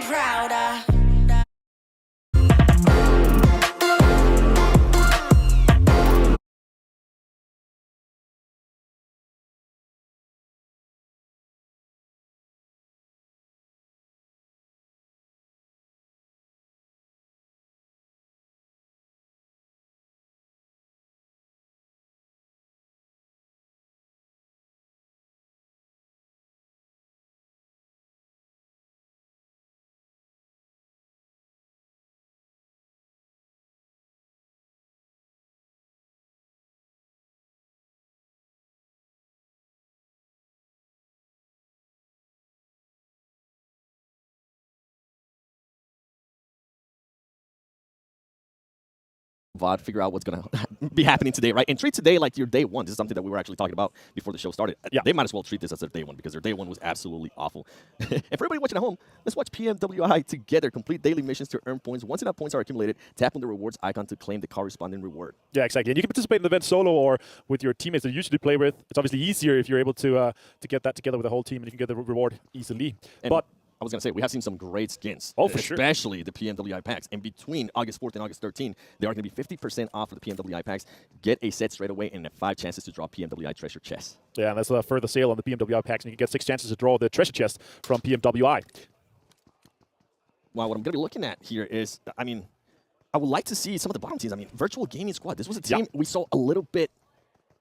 and prouder. VOD, figure out what's going to be happening today, right? And treat today like your day one. This is something that we were actually talking about before the show started. Yeah. They might as well treat this as their day one because their day one was absolutely awful. And for everybody watching at home, let's watch PMWI together. Complete daily missions to earn points. Once enough points are accumulated, tap on the rewards icon to claim the corresponding reward. Yeah, exactly. And you can participate in the event solo or with your teammates that you usually play with. It's obviously easier if you're able to get that together with the whole team and you can get the reward easily. And but I was going to say, we have seen some great skins. Oh, for sure. Especially the PMWI packs. And between August 4th and August 13th, they are going to be 50% off for the PMWI packs. Get a set straight away and 5 chances to draw PMWI treasure chests. Yeah, and that's a further sale on the PMWI packs. And you can get 6 chances to draw the treasure chest from PMWI. Wow, what I'm going to be looking at here is, I mean, I would like to see some of the bottom teams. I mean, Virtual Gaming Squad, this was a team we saw a little bit.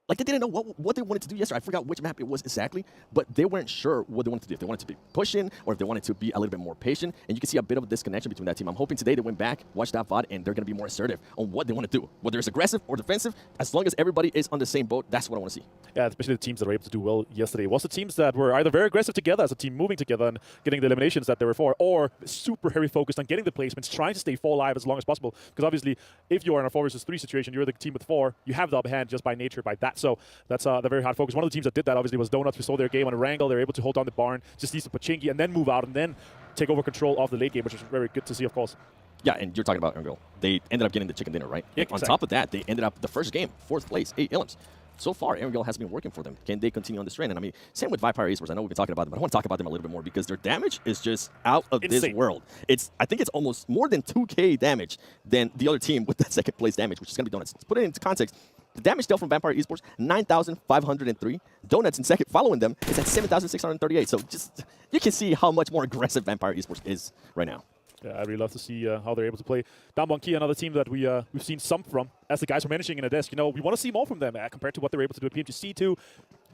Like, they didn't know what they wanted to do yesterday. I forgot which map it was exactly, but they weren't sure what they wanted to do. If they wanted to be pushing or if they wanted to be a little bit more patient. And you can see a bit of a disconnection between that team. I'm hoping today they went back, watched that VOD, and they're going to be more assertive on what they want to do. Whether it's aggressive or defensive, as long as everybody is on the same boat, that's what I want to see. Yeah, especially the teams that were able to do well yesterday. Was the teams that were either very aggressive together as a team, moving together and getting the eliminations that they were for, or super heavy focused on getting the placements, trying to stay 4 alive as long as possible. Because obviously, if you are in a 4 versus 3 situation, you're the team with 4, you have the upper hand just by nature, by that. So that's the very hard focus. One of the teams that did that obviously was Donuts. We saw their game on a Wrangle. They were able to hold down the barn, just use the Pachinki, and then move out and then take over control of the late game, which is very good to see, of course. Yeah, and you're talking about Erngel. They ended up getting the chicken dinner, right? Yeah, On top of that, they ended up the first game, 4th place, 8 Illims. So far, Erngel has been working for them. Can they continue on this trend? And I mean, same with HyperX0G. I know we've been talking about them, but I want to talk about them a little bit more because their damage is just out of this world. I think it's almost more than 2K damage than the other team with that 2nd place damage, which is going to be Donuts. To put it into context, the damage dealt from Vampire Esports, 9,503. Donuts in second, following them, is at 7,638. So just, you can see how much more aggressive Vampire Esports is right now. Yeah, I really love to see how they're able to play. Downmonkey, another team that we've seen some from, as the guys are managing in a desk. You know, we want to see more from them compared to what they're able to do at PMGC too.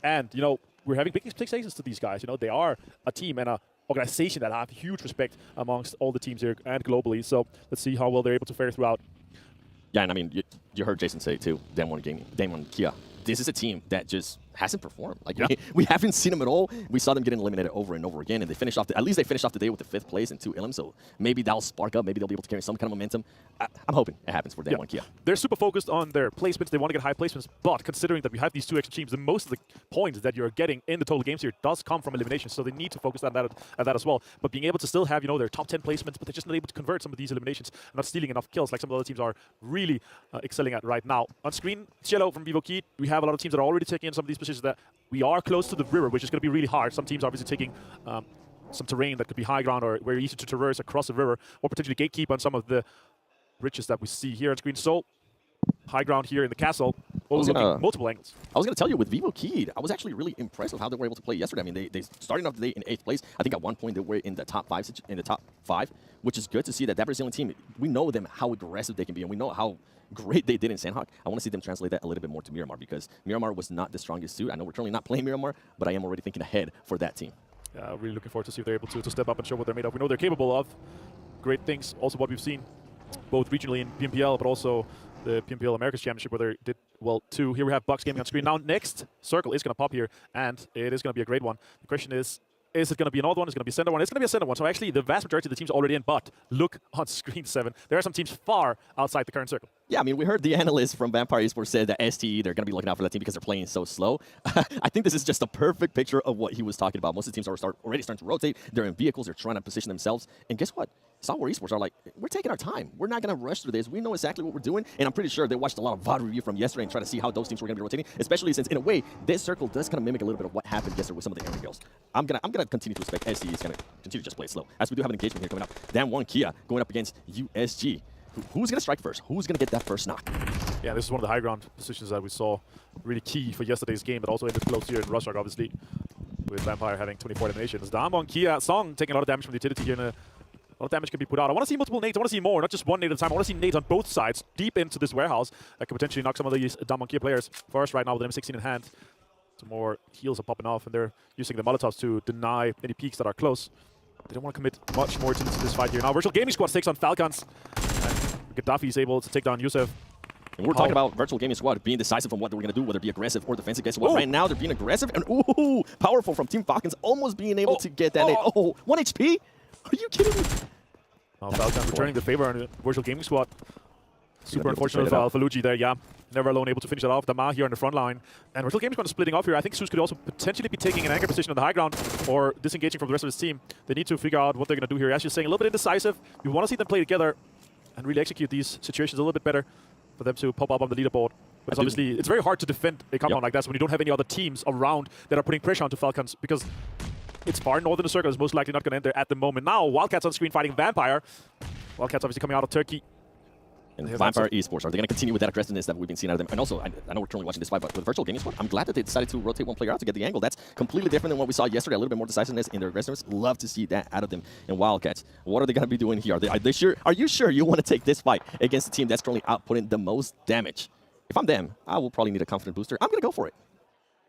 And, you know, we're having big expectations to these guys. You know, they are a team and an organization that have huge respect amongst all the teams here and globally. So let's see how well they're able to fare throughout. Yeah, and I mean, you heard Jason say it too, Damwon Kia. This is a team that just hasn't performed. Like, we haven't seen them at all. We saw them getting eliminated over and over again, and they finished off, at least they finished off the day with the 5th place and 2 Illims, so maybe that'll spark up. Maybe they'll be able to carry some kind of momentum. I'm hoping it happens for Damwon Kia. They're super focused on their placements. They want to get high placements, but considering that we have these 2 extra teams, and most of the points that you're getting in the total games here does come from eliminations, so they need to focus on that as well. But being able to still have, you know, their top 10 placements, but they're just not able to convert some of these eliminations, not stealing enough kills like some of the other teams are really excelling at right now. On screen, Cello from VivoKey, we have a lot of teams that are already taking in some of these positions that we are close to the river, which is going to be really hard. Some teams are obviously taking some terrain that could be high ground or very easy to traverse across the river, or potentially gatekeep on some of the bridges that we see here on screen. So, high ground here in the castle, overlooking multiple angles. I was going to tell you, with VivoKey, I was actually really impressed with how they were able to play yesterday. I mean, they started off the day in 8th place. I think at one point they were in the top 5, which is good to see that Brazilian team, we know them, how aggressive they can be, and we know how great they did in Sandhawk. I want to see them translate that a little bit more to Miramar because Miramar was not the strongest suit. I know we're currently not playing Miramar, but I am already thinking ahead for that team. Yeah, really looking forward to see if they're able to step up and show what they're made of. We know they're capable of great things. Also what we've seen, both regionally in PMPL, but also the PMPL Americas Championship, where they did well too. Here we have Bucks Gaming on screen. Now, next circle is going to pop here, and it is going to be a great one. The question is it going to be an odd one? Is it going to be a center one? It's going to be a center one. So actually, the vast majority of the teams are already in, but look on screen 7. There are some teams far outside the current circle. Yeah, I mean, we heard the analyst from Vampire Esports said that STE, they're going to be looking out for that team because they're playing so slow. I think this is just a perfect picture of what he was talking about. Most of the teams are already starting to rotate. They're in vehicles. They're trying to position themselves. And guess what? Star Wars Esports are like, we're taking our time. We're not going to rush through this. We know exactly what we're doing. And I'm pretty sure they watched a lot of VOD review from yesterday and try to see how those teams were going to be rotating, especially since, in a way, this circle does kind of mimic a little bit of what happened yesterday with some of the Aaron girls. I'm gonna continue to respect SC. Is going to continue to just play slow. As we do have an engagement here coming up. Dan 1 Kia going up against USG. Who's going to strike first? Who's going to get that first knock? Yeah, this is one of the high ground positions that we saw really key for yesterday's game, but also ended close here in Rushrock, obviously, with Vampire having 24 eliminations. Dan 1 Kia, Song taking a lot of damage from the utility here, and a lot of damage can be put out. I want to see multiple nades. I want to see more, not just one nade at a time. I want to see nades on both sides, deep into this warehouse that could potentially knock some of these Dan 1 Kia players first right now with M16 in hand. Some more heals are popping off, and they're using the Molotovs to deny any peaks that are close. They don't want to commit much more to this fight here. Now, Virtual Gaming Squad takes on Falcons. And Gaddafi is able to take down Yusef. And we're talking about Virtual Gaming Squad being decisive on what they're going to do, whether it be aggressive or defensive. Guess what? Right now, they're being aggressive. And ooh, powerful from Team Falcons, almost being able to get that. 1 HP? Are you kidding me? Falcons returning the favor on the Virtual Gaming Squad. Super unfortunate for HyperX0G there, yeah. Never alone able to finish it off. Dama here on the front line. And Virtual Gaming Squad is splitting off here. I think Zeus could also potentially be taking an anchor position on the high ground or disengaging from the rest of his team. They need to figure out what they're going to do here. As you're saying, a little bit indecisive. We want to see them play together and really execute these situations a little bit better for them to pop up on the leaderboard. But obviously, it's very hard to defend a compound like that when you don't have any other teams around that are putting pressure onto Falcons, because it's far north in the circle. It's most likely not going to enter at the moment. Now, Wildcats on screen fighting Vampire. Wildcats obviously coming out of Turkey. And Vampire Esports, are they going to continue with that aggressiveness that we've been seeing out of them? And also, I know we're currently watching this fight, but with Virtual Gaming Squad, I'm glad that they decided to rotate one player out to get the angle. That's completely different than what we saw yesterday. A little bit more decisiveness in their aggressiveness. Love to see that out of them. And Wildcats, what are they going to be doing here? Are they sure? Are you sure you want to take this fight against the team that's currently outputting the most damage? If I'm them, I will probably need a confident booster. I'm going to go for it.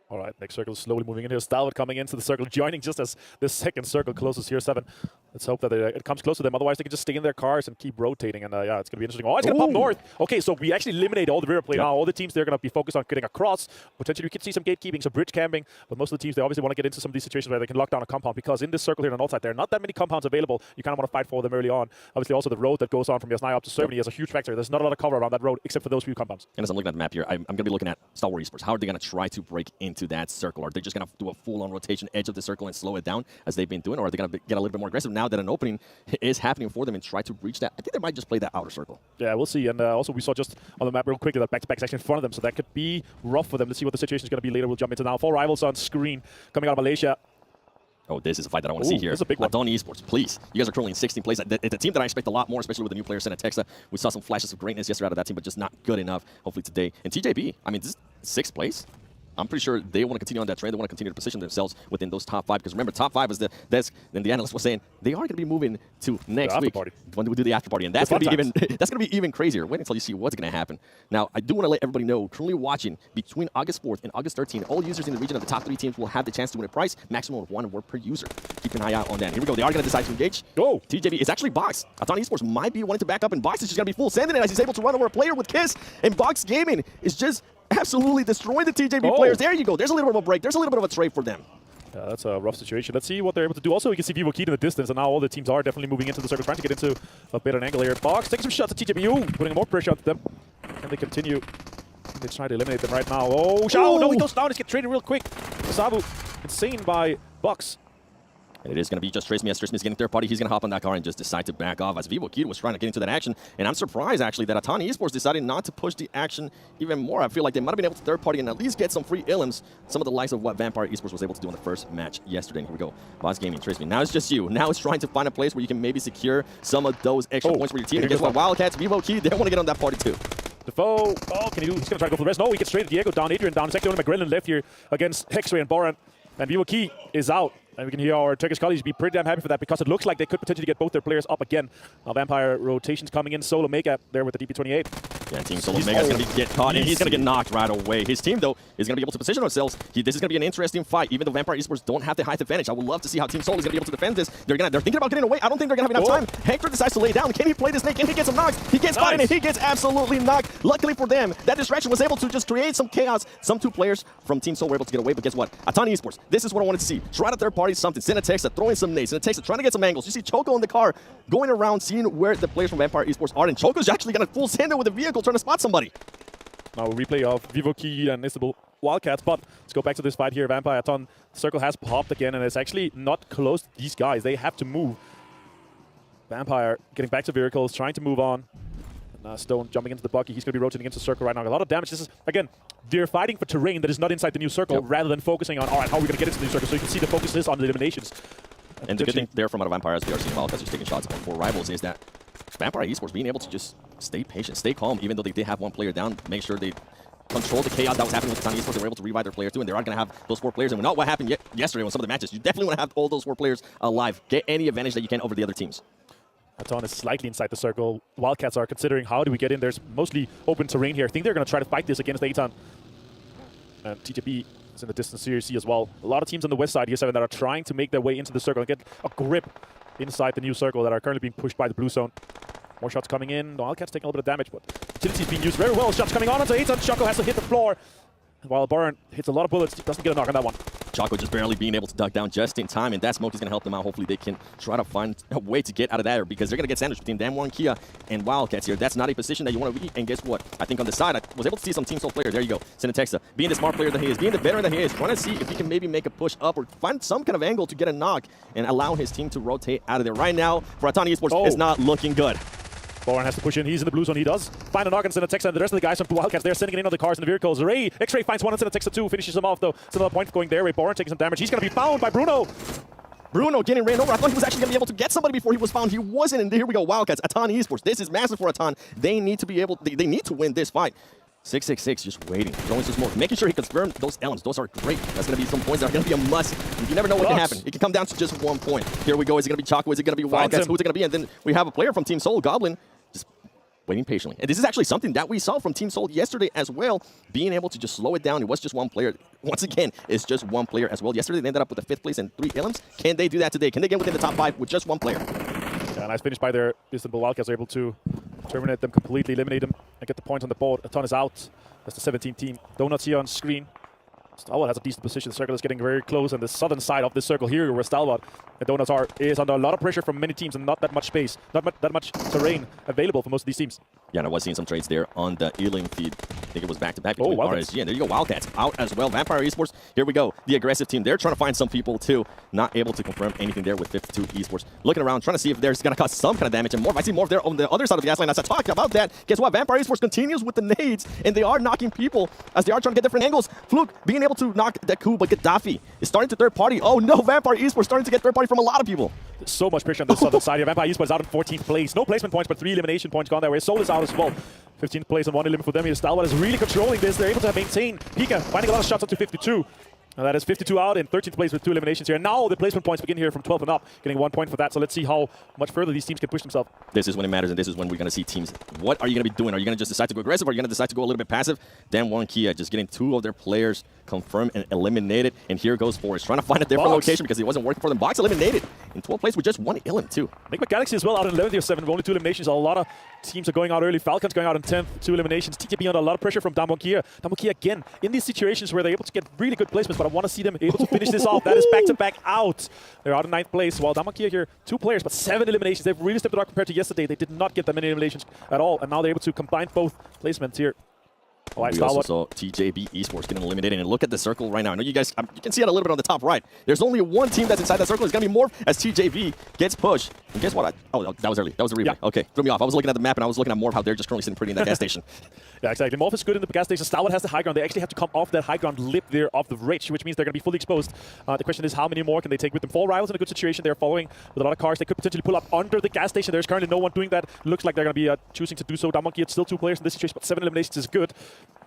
All right, next circle slowly moving in here. Stalwart coming into the circle, joining just as the second circle closes here, 7. Let's hope that it comes close to them. Otherwise, they can just stay in their cars and keep rotating. And yeah, it's going to be interesting. Oh, it's going to pop north. Okay, so we actually eliminate all the rear play now. All the teams, they're going to be focused on getting across. Potentially, we could see some gatekeeping, some bridge camping. But most of the teams, they obviously want to get into some of these situations where they can lock down a compound, because in this circle here on the north side, there are not that many compounds available. You kind of want to fight for them early on. Obviously, also the road that goes on from Yasnaya up to Cerveny is a huge factor. There's not a lot of cover around that road except for those few compounds. And as I'm looking at the map here, I'm going to be looking at Star Wars Esports. How are they going to try to break into that circle? Are they just going to do a full-on rotation edge of the circle and slow it down as they've been doing? Or are they going to get a little bit more aggressive now that an opening is happening for them and try to breach that? I think they might just play that outer circle. Yeah, we'll see. And also we saw just on the map real quickly that back-to-back is actually in front of them, so that could be rough for them. Let's see what the situation is going to be later. We'll jump into now. 4 rivals on screen coming out of Malaysia. Oh, this is a fight that I want to see here. This is a big one. Adon Esports, please. You guys are currently in 16th place. It's a team that I expect a lot more, especially with the new player, Sena Texa. We saw some flashes of greatness yesterday out of that team, but just not good enough, hopefully today. And TJB, I mean, this is 6th place. I'm pretty sure they want to continue on that trend. They want to continue to position themselves within those top 5. Because remember, top 5 is then the analyst was saying they are going to be moving to next week when we do the after party, and that's going to be even crazier. Wait until you see what's going to happen. Now, I do want to let everybody know, currently watching between August 4th and August 13th, all users in the region of the top 3 teams will have the chance to win a prize, maximum of 1 word per user. Keep an eye out on that. Here we go. They are going to decide to engage. Go. TJB. It's actually Box. Adon Esports might be wanting to back up, and Box is just going to be full sending it as he's able to run over a player with Kiss. And Box Gaming is just absolutely destroying the TJB players. There you go. There's a little bit of a break. There's a little bit of a trade for them. Yeah, that's a rough situation. Let's see what they're able to do. Also, we can see Vivo Key in the distance, and now all the teams are definitely moving into the circle, trying to get into a bit of an angle here. Box taking some shots at TJB, putting more pressure on them. Can they continue? They try to eliminate them right now. Oh, Shao! No, he goes down. He's getting traded real quick. Sabu, insane by Box. And it is going to be just Trace Mias. Trace Mias getting third party. He's going to hop on that car and just decide to back off as Vivo Kid was trying to get into that action. And I'm surprised, actually, that Atani Esports decided not to push the action even more. I feel like they might have been able to third party and at least get some free ilims, some of the likes of what Vampire Esports was able to do in the first match yesterday. And here we go. Boss Gaming, Trace Mias. Now it's just you. Now it's trying to find a place where you can maybe secure some of those extra points for your team. And guess what? Wildcats, Vivo Kid, they want to get on that party too. Defoe, can he do? He's going to try to go for the rest. No, he gets straight Diego down, Adrian down. It's actually only McGrillen left here against Hexray and Boran. And Vivo Key is out. And we can hear our Turkish colleagues be pretty damn happy for that, because it looks like they could potentially get both their players up again. Vampire rotations coming in. Solo Mega there with the DP28. Yeah, Team Solo Mega is going to get caught, and he's going to get knocked right away. His team, though, is going to be able to position themselves. This is going to be an interesting fight, even though Vampire Esports don't have the height advantage. I would love to see how Team Solo is going to be able to defend this. They're thinking about getting away. I don't think they're going to have enough time. Hector decides to lay down. Can he play the snake? Can he get some knocks? He gets caught, and he gets absolutely knocked. Luckily for them, that distraction was able to just create some chaos. Some 2 players from Team Solo were able to get away, but guess what? Atani Esports, this is what I wanted to see. Try to third party something. Send a text, throwing some nades, and it takes trying to get some angles. You see Choco in the car going around, seeing where the players from Vampire Esports are, and Choco's actually going to full send it with a vehicle, trying to spot somebody. Now a replay of Vivo Key and Istanbul Wildcats, but let's go back to this fight here. Vampire Aton circle has popped again, and it's actually not close to these guys. They have to move. Vampire getting back to vehicles, trying to move on. And, Stone jumping into the bucket. He's going to be rotating into the circle right now. A lot of damage. This is, again, they're fighting for terrain that is not inside the new circle rather than focusing on, all right, how are we going to get into the new circle? So you can see the focus is on the eliminations. And the good thing there from out of Vampire, as we are seeing Wildcats just taking shots on 4 rivals, is that Vampire Esports being able to just stay patient, stay calm, even though they did have 1 player down, make sure they control the chaos that was happening with Katana Esports. They were able to revive their players too, and they are going to have those 4 players. And not what happened yesterday on some of the matches. You definitely want to have all those 4 players alive. Get any advantage that you can over the other teams. Aton is slightly inside the circle. Wildcats are considering how do we get in. There's mostly open terrain here. I think they're going to try to fight this against Aton. And TJP is in the distance here, you see as well. A lot of teams on the west side here, 7 that are trying to make their way into the circle and get a grip inside the new circle that are currently being pushed by the blue zone. More shots coming in. The Wildcats taking a little bit of damage, but utility's being used very well. Shots coming on into Aton. Choco has to hit the floor. While Burn hits a lot of bullets, doesn't get a knock on that one. Choco just barely being able to duck down just in time, and that smoke is going to help them out. Hopefully they can try to find a way to get out of there, because they're going to get sandwiched between Damwon, Kia, and Wildcats here. That's not a position that you want to be. And guess what? I think on the side, I was able to see some Team Soul players. There you go. Cinetexa, being the smart player that he is, being the veteran that he is, trying to see if he can maybe make a push up or find some kind of angle to get a knock and allow his team to rotate out of there. Right now, for Atani Esports, it's not looking good. Boran has to push in. He's in the blue zone. He does find a knock on Cinetexa, and the rest of the guys from Wildcats, they're sending it in on the cars and the vehicles. Ray, X-Ray finds one on Cinetexa too, finishes him off though. It's another point going there. Ray Boran taking some damage. He's going to be found by Bruno. Bruno getting ran over. I thought he was actually going to be able to get somebody before he was found. He wasn't, and here we go. Wildcats, Atan Esports. This is massive for Atan. They need to be able, they need to win this fight. 666 just waiting, throwing some smoke, making sure he confirmed those elements. Those are great. That's going to be some points that are going to be a must. You never know what can happen. It can come down to just 1 point. Here we go. Is it going to be Choco? Is it going to be Wildcats? Who's it going to be? And then we have a player from Team Soul, Goblin, just waiting patiently. And this is actually something that we saw from Team Soul yesterday as well, being able to just slow it down. It was just 1 player. Once again, it's just 1 player as well. Yesterday, they ended up with the 5th place and 3 elims. Can they do that today? Can they get within the top 5 with just 1 player? Yeah, nice finish by their Istanbul Wildcats. Are able to terminate them, completely eliminate them, and get the point on the board. Aton is out. That's the 17th team. Donuts here on screen. Stalwart has a decent position. The circle is getting very close on the southern side of this circle here, where Stalwart and Donuts is under a lot of pressure from many teams and not that much space, not that much terrain available for most of these teams. Yeah, and I was seeing some trades there on the Ealing feed. I think it was back-to-back between RSG. And there you go, Wildcats out as well. Vampire Esports, here we go. The aggressive team, they're trying to find some people too. Not able to confirm anything there with 52 Esports. Looking around, trying to see if there's going to cause some kind of damage. And more, I see more there on the other side of the gas line. As I talked about that, guess what? Vampire Esports continues with the nades, and they are knocking people as they are trying to get different angles. Fluke being able to knock Deku, but Gaddafi is starting to third party. Oh no, Vampire Esports starting to get third party from a lot of people. There's so much pressure on the southern side here. Vampire Esports out in 14th place. No placement points, but 3 elimination points gone their way. Soul is out as well. 15th place and 1 elimination for them here. Stalwart is really controlling this. They're able to maintain. Pika finding a lot of shots up to 52. And that is 52 out in 13th place with 2 eliminations here. And now the placement points begin here from 12 and up, getting 1 point for that. So let's see how much further these teams can push themselves. This is when it matters, and this is when we're going to see teams. What are you going to be doing? Are you going to just decide to go aggressive, or are you going to decide to go a little bit passive? Damwon, Kia just getting 2 of their players confirmed and eliminated. And here goes Forrest, trying to find a different location because he wasn't working for them. Box eliminated in 12th place with just 1 elim too. Make Galaxy as well out in 11th or 7th with only 2 eliminations. A lot of teams are going out early. Falcons going out in 10th, 2 eliminations. TTP under a lot of pressure from Damwon Kia. Damwon Kia again in these situations where they're able to get really good placements, but I want to see them able to finish this off. That is back-to-back out. They're out in 9th place. While Damwon Kia here, 2 players, but 7 eliminations. They've really stepped it up compared to yesterday. They did not get that many eliminations at all, and now they're able to combine both placements here. We also saw TJB Esports getting eliminated, and look at the circle right now. I know you guys, you can see it a little bit on the top right. There's only 1 team that's inside that circle. It's going to be Morph as TJB gets pushed. And guess what? Oh, that was early. That was a replay. Yeah. Okay, threw me off. I was looking at the map, and I was looking at Morph, how they're just currently sitting pretty in that gas station. Yeah, exactly. Morph is good in the gas station. Stalwart has the high ground. They actually have to come off that high ground lip there of the ridge, which means they're going to be fully exposed. The question is, how many more can they take with them? 4 rivals in a good situation. They're following with a lot of cars. They could potentially pull up under the gas station. There's currently no one doing that. Looks like they're going to be choosing to do so. Damwon Kia, it's still 2 players in this situation, but 7 eliminations is good.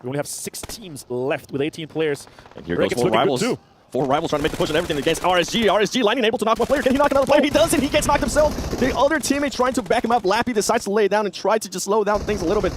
We only have 6 teams left with 18 players. And here goes 4 rivals. 4 rivals trying to make the push and everything against RSG. RSG Lightning able to knock 1 player. Can he knock another player? He doesn't. He gets knocked himself. The other teammate trying to back him up. Lappy decides to lay down and try to just slow down things a little bit.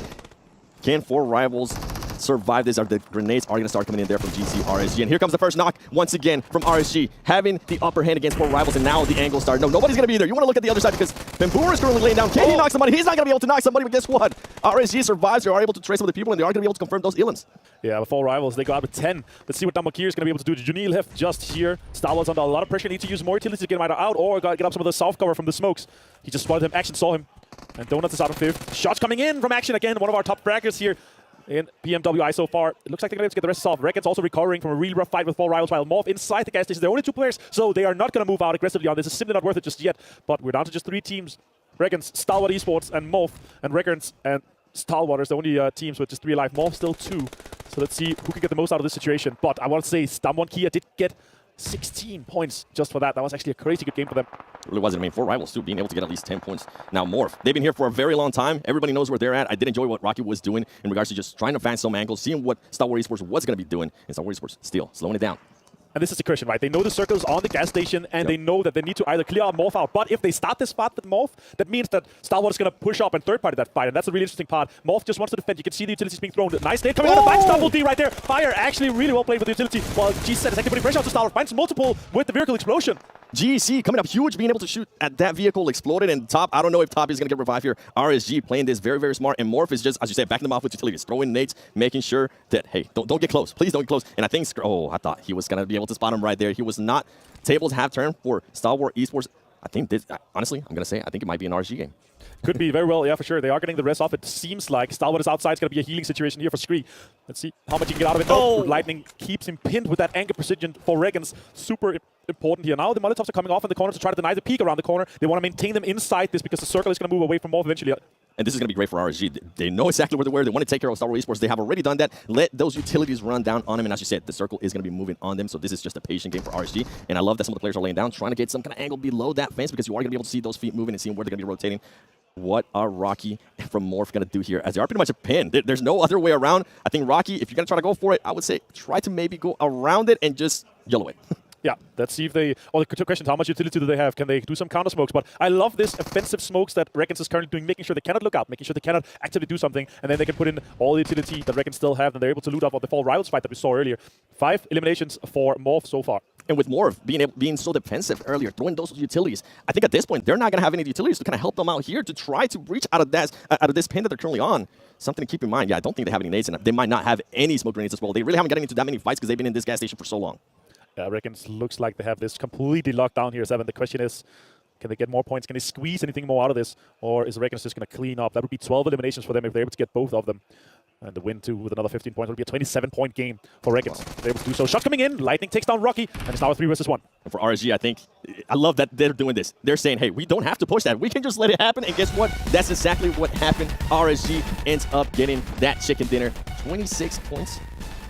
Can 4 rivals survive this? The grenades are going to start coming in there from GC RSG. And here comes the first knock once again from RSG, having the upper hand against 4 rivals, and now the angle start. No, nobody's going to be there. You want to look at the other side because Bamboo is currently laying down. Can he knock somebody? He's not going to be able to knock somebody, but guess what? RSG survives. They are able to trace some of the people, and they are going to be able to confirm those elims. Yeah, but 4 rivals, they go out with 10. Let's see what Damwon Kia is going to be able to do. Junil left just here. Stalwart's under a lot of pressure. Need to use more utility to get him either out or get up some of the soft cover from the smokes. He just spotted him. Action saw him. And Donuts is out of 5th. Shots coming in from Action again. One of our top fraggers here in PMWI so far. It looks like they're going to be able to get the rest off. Reckon's also recovering from a really rough fight with 4 rivals, while Morph inside the gas station. They're only 2 players, so they are not going to move out aggressively on this. It's simply not worth it just yet. But we're down to just 3 teams. Reckons, Stalwart Esports, and Morph, and Reckons and Stalwart is the only teams with just 3 alive. Morph still 2. So let's see who can get the most out of this situation. But I want to say Damwon did get 16 points just for that. That was actually a crazy good game for them. It really wasn't. I mean, 4 rivals, too, being able to get at least 10 points. Now, Morph, they've been here for a very long time. Everybody knows where they're at. I did enjoy what Rocky was doing in regards to just trying to find some angles, seeing what Star Wars Esports was going to be doing, and Star Wars Esports still slowing it down. And this is the question, right? They know the circles on the gas station, and they know that they need to either clear out Morph out. But if they start this fight with Morph, that means that Stalwart is going to push up and third-party that fight, and that's a really interesting part. Morph just wants to defend. You can see the utilities being thrown. Nice nade coming out of Bites, double D right there. Fire actually really well played with the utility, while G set is actually putting pressure on to Stalwart. Finds multiple with the vehicle explosion. GC coming up huge, being able to shoot at that vehicle, exploded, and Top, I don't know if Top is going to get revived here. RSG playing this very, very smart, and Morph is just, as you said, backing them off with utilities, throwing nades, making sure that, hey, don't get close. Please don't get close. And I think, oh, I thought he was going to be able to spot him right there. He was not. Tables half turn for Star Wars Esports. I think this, honestly, I'm going to say, I think it might be an RSG game. Could be very well, yeah, for sure. They are getting the rest off. It seems like Stalwart is outside. It's going to be a healing situation here for Scree. Let's see how much he can get out of it. Oh, Lightning keeps him pinned with that anchor precision for Regens. Super important here. Now the Molotovs are coming off in the corner to try to deny the peek around the corner. They want to maintain them inside this because the circle is going to move away from Morph eventually. And this is going to be great for RSG. They know exactly where they were. They want to take care of Star Wars Esports. They have already done that. Let those utilities run down on them. And as you said, the circle is going to be moving on them. So this is just a patient game for RSG. And I love that some of the players are laying down, trying to get some kind of angle below that fence because you are going to be able to see those feet moving and seeing where they're going to be rotating. What are Rocky from Morph going to do here? As they are pretty much a pin. There's no other way around. I think Rocky, if you're going to try to go for it, I would say try to maybe go around it and just yellow it. Yeah, let's see if they... Oh, the two questions, how much utility do they have? Can they do some counter smokes? But I love this offensive smokes that Reckons is currently doing, making sure they cannot look out, making sure they cannot actively do something, and then they can put in all the utility that Reckons still have, and they're able to loot up on the Fall Rivals fight that we saw earlier. 5 eliminations for Morph so far. And with Morph being so defensive earlier, throwing those utilities, I think at this point, they're not going to have any utilities to kind of help them out here to try to reach out of this pin that they're currently on. Something to keep in mind. Yeah, I don't think they have any nades, and they might not have any smoke grenades as well. They really haven't gotten into that many fights because they've been in this gas station for so long. Yeah, Reckons looks like they have this completely locked down here, 7. The question is, can they get more points? Can they squeeze anything more out of this? Or is Reckons just going to clean up? That would be 12 eliminations for them if they're able to get both of them. And the win, too, with another 15 points. It would be a 27-point game for Reckons. They're able to do so. Shots coming in. Lightning takes down Rocky. And it's now a 3 versus 1. And for RSG, I think, I love that they're doing this. They're saying, hey, we don't have to push that. We can just let it happen. And guess what? That's exactly what happened. RSG ends up getting that chicken dinner. 26 points.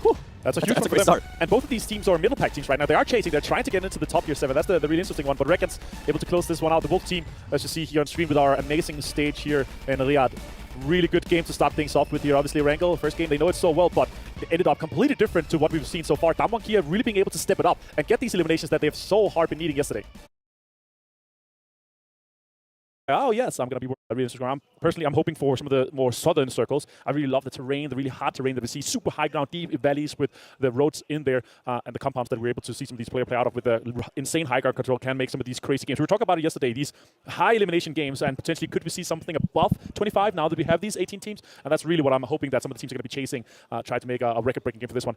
Whew. That's a huge one for them. Start. And both of these teams are middle pack teams right now. They are chasing. They're trying to get into the top tier 7. That's the really interesting one. But Reckons able to close this one out. The Wolf team, as you see here on stream with our amazing stage here in Riyadh. Really good game to start things off with here. Obviously, Wrangle, first game, they know it so well, but it ended up completely different to what we've seen so far. Damwon really being able to step it up and get these eliminations that they've so hard been needing yesterday. Oh, yes, I'm going to be really interested. Personally, I'm hoping for some of the more southern circles. I really love the terrain, the really hard terrain that we see. Super high ground, deep valleys with the roads in there and the compounds that we're able to see some of these players play out of with the insane high ground control can make some of these crazy games. We were talking about it yesterday, these high elimination games, and potentially could we see something above 25 now that we have these 18 teams? And that's really what I'm hoping that some of the teams are going to be chasing, try to make a record-breaking game for this one.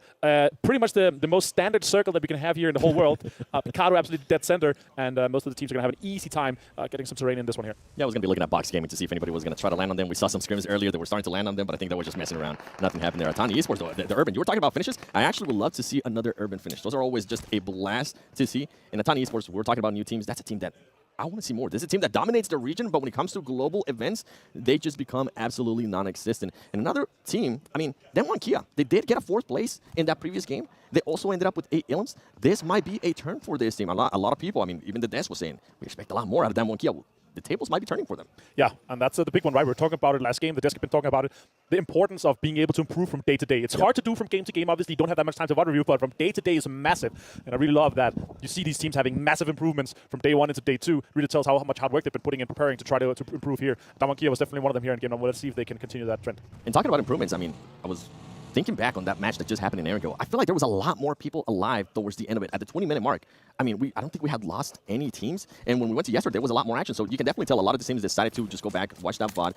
Pretty much the most standard circle that we can have here in the whole world. Picardo absolutely dead center, and most of the teams are going to have an easy time getting some terrain in this one here. Yeah, I was going to be looking at box gaming to see if anybody was going to try to land on them. We saw some scrims earlier that were starting to land on them, but I think they were just messing around. Nothing happened there. Atani Esports, though, the Urban, you were talking about finishes. I actually would love to see another Urban finish. Those are always just a blast to see. And Atani Esports, we're talking about new teams. That's a team that I want to see more. This is a team that dominates the region, but when it comes to global events, they just become absolutely non-existent. And another team, I mean, Damwon Kia, they did get a 4th place in that previous game. They also ended up with 8 ilms. This might be a turn for this team. A lot of people, I mean, even the desk was saying, we expect a lot more out of Damwon Kia. The tables might be turning for them. Yeah, and that's the big one, right? We were talking about it last game. The desk have been talking about it. The importance of being able to improve from day to day. It's hard to do from game to game. Obviously, you don't have that much time to VOD review, but from day to day is massive. And I really love that. You see these teams having massive improvements from day 1 into day 2. Really tells how much hard work they've been putting in preparing to try to improve here. Damwon Kia was definitely one of them here in game 1. Let's see if they can continue that trend. And talking about improvements, I mean, I was thinking back on that match that just happened in Ergo, I feel like there was a lot more people alive towards the end of it. At the 20-minute mark, I mean, I don't think we had lost any teams. And when we went to yesterday, there was a lot more action. So you can definitely tell a lot of the teams decided to just go back, watch that VOD,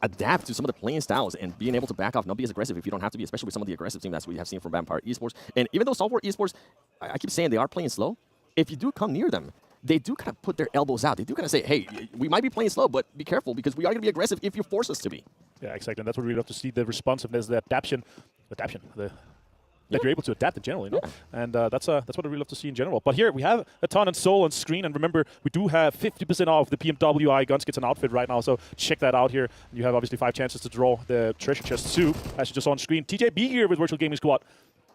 adapt to some of the playing styles, and being able to back off, not be as aggressive if you don't have to be, especially with some of the aggressive teams that we have seen from HyperX0G. And even though Stalwart Esports, I keep saying they are playing slow, if you do come near them, they do kind of put their elbows out. They do kind of say, hey, we might be playing slow, but be careful because we are going to be aggressive if you force us to be. Yeah, exactly. And that's what we love to see, the responsiveness, the adaptation. that you're able to adapt in general, you know? And that's what I really love to see in general. But here we have a ton and soul on screen, and remember, we do have 50% off the PMWI Guns Kits and Outfit right now, so check that out here. You have obviously 5 chances to draw the treasure chest too, as you just saw on screen. TJB here with Virtual Gaming Squad.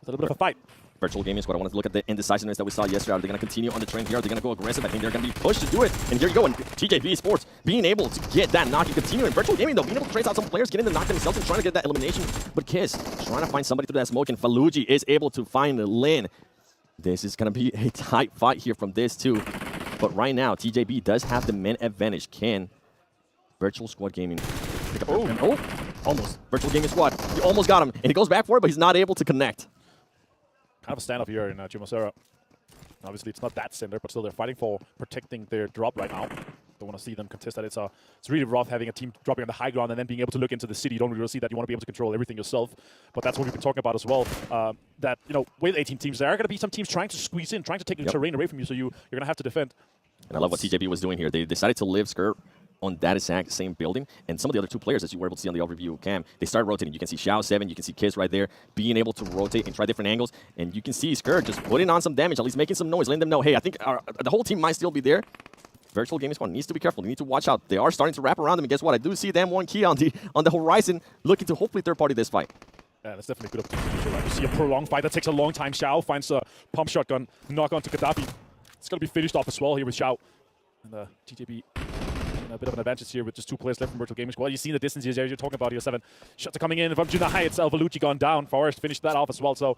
It's a little bit of a fight. Virtual Gaming Squad, I want to look at the indecisiveness that we saw yesterday. Are they going to continue on the trend here? Are they going to go aggressive? I think they're going to be pushed to do it. And here you go. And TJB Sports being able to get that knock and continue. In Virtual Gaming, though, being able to trace out some players, getting the knock themselves and trying to get that elimination. But Kiss trying to find somebody through that smoke, and Faluji is able to find Lin. This is going to be a tight fight here from this, too. But right now, TJB does have the men advantage. Can Virtual Squad Gaming pick up almost. Virtual Gaming Squad. He almost got him. And he goes back for it, but he's not able to connect. Kind of a standoff here in Chumacera. Obviously, it's not that center, but still they're fighting for protecting their drop right now. Don't want to see them contest that. It's really rough having a team dropping on the high ground and then being able to look into the city. You don't really see that. You want to be able to control everything yourself. But that's what we've been talking about as well. That, you know, with 18 teams, there are going to be some teams trying to squeeze in, trying to take the terrain away from you, so you're going to have to defend. And I love what TJB was doing here. They decided to live skirt on that exact same building. And some of the other 2 players, as you were able to see on the overview cam, they started rotating. You can see Xiao 7, you can see Kiss right there, being able to rotate and try different angles. And you can see Skirt just putting on some damage, at least making some noise, letting them know, hey, I think the whole team might still be there. Virtual Gaming Squad needs to be careful. They need to watch out. They are starting to wrap around them. And guess what? I do see them one key on the horizon, looking to hopefully third-party this fight. Yeah, that's definitely a good opportunity. Right? You see a prolonged fight that takes a long time. Xiao finds a pump shotgun, knock on to Gaddafi. It's going to be finished off as well here with Xiao. And TJB a bit of an advantage here with just 2 players left from Virtual Gaming Squad. You see the distance here, you're talking about here. 7 shots are coming in from Junai. It's Valucci gone down. Forrest finished that off as well. So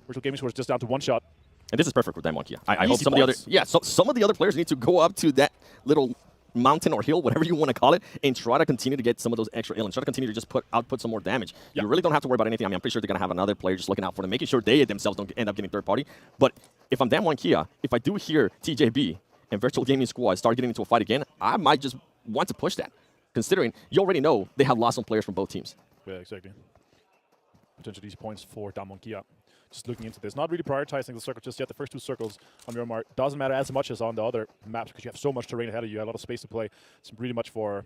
Virtual Gaming Squad is just down to 1 shot. And this is perfect for them, Monkey. I hope some of the other some of the other players need to go up to that little mountain or hill, whatever you want to call it, and try to continue to get some of those extra elements. Try to continue to just output some more damage. Yep. You really don't have to worry about anything. I mean, I'm pretty sure they're going to have another player just looking out for them, making sure they themselves don't end up getting third party. But if I'm Dan Kia, if I do hear TJB and Virtual Gaming Squad start getting into a fight again, I might just want to push that, considering you already know they have lost some players from both teams. Yeah, exactly. Potentially easy points for Damwon Kia. Just looking into this, not really prioritizing the circle just yet. The first 2 circles on Miramar doesn't matter as much as on the other maps because you have so much terrain ahead of you, a lot of space to play. It's really much for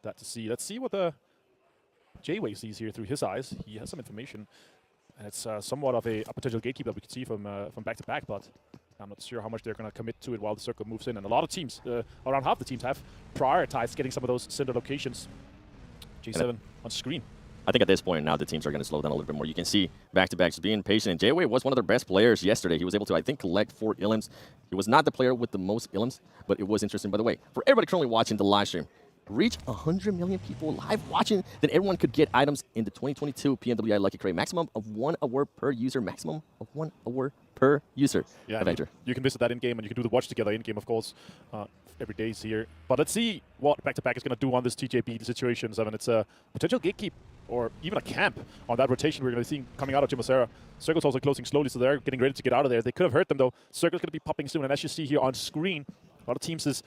that to see. Let's see what the J-Way sees here through his eyes. He has some information, and it's somewhat of a potential gatekeeper that we can see from back to back, but I'm not sure how much they're going to commit to it while the circle moves in. And a lot of teams, around half the teams, have prioritized getting some of those center locations. J7 on screen. I think at this point now the teams are going to slow down a little bit more. You can see back-to-backs being patient. And J-Way was one of their best players yesterday. He was able to, I think, collect 4 Illims. He was not the player with the most Illims, but it was interesting. By the way, for everybody currently watching the live stream, reach 100 million people live watching, then everyone could get items in the 2022 PMWI Lucky Crate. Maximum of 1 award per user. Maximum of 1 award per user. Yeah, Avenger. You can visit that in-game, and you can do the watch together in-game, of course, every day here. But let's see what back-to-back is going to do on this TJB situation. I mean, it's a potential gatekeep or even a camp on that rotation we're going to see coming out of Chumacera. Circle's also closing slowly, so they're getting ready to get out of there. They could have hurt them, though. Circle's going to be popping soon, and as you see here on screen, a lot of teams is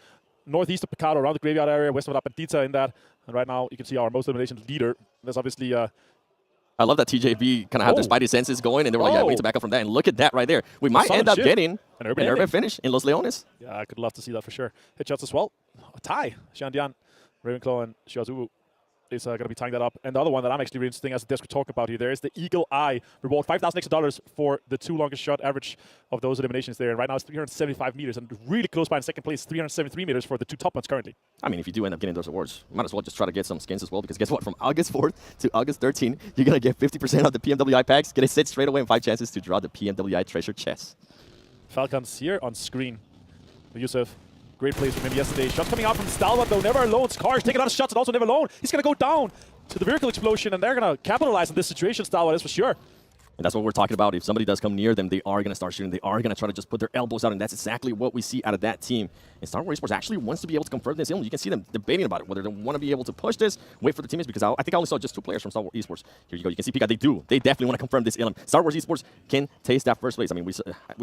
northeast of Picado, around the graveyard area, west of La Pendita in that. And right now, you can see our most elimination leader. There's obviously I love that TJB kind of had their spidey senses going, and they were like, yeah, we need to back up from that. And look at that right there. We might end up getting an urban finish in Los Leones. Yeah, I could love to see that for sure. Headshots as well. A tie. Shandian, Ravenclaw, and Shiazu is going to be tying that up. And the other one that I'm actually really interesting as a desk we talk about here, there is the Eagle Eye reward, $5,000 extra for the 2 longest shot average of those eliminations there. And right now it's 375 meters, and really close by in second place, 373 meters for the 2 top ones currently. I mean, if you do end up getting those awards, you might as well just try to get some skins as well, because guess what? From August 4th to August 13th, you're going to get 50% of the PMWI packs. Get a set straight away and 5 chances to draw the PMWI treasure chest. Falcons here on screen. Yusuf. Great plays from him yesterday. Shots coming out from Stalwart, though, never alone. Scar's taking a lot of shots and also never alone. He's going to go down to the vehicle explosion, and they're going to capitalize on this situation, Stalwart is for sure. And that's what we're talking about. If somebody does come near them, they are going to start shooting. They are going to try to just put their elbows out, and that's exactly what we see out of that team. And Star Wars Esports actually wants to be able to confirm this. You can see them debating about it, whether they want to be able to push this, wait for the teammates, because I think I only saw just 2 players from Star Wars Esports. Here you go. You can see Pika. They do. They definitely want to confirm this ilm. Star Wars Esports can taste that first place. I mean, we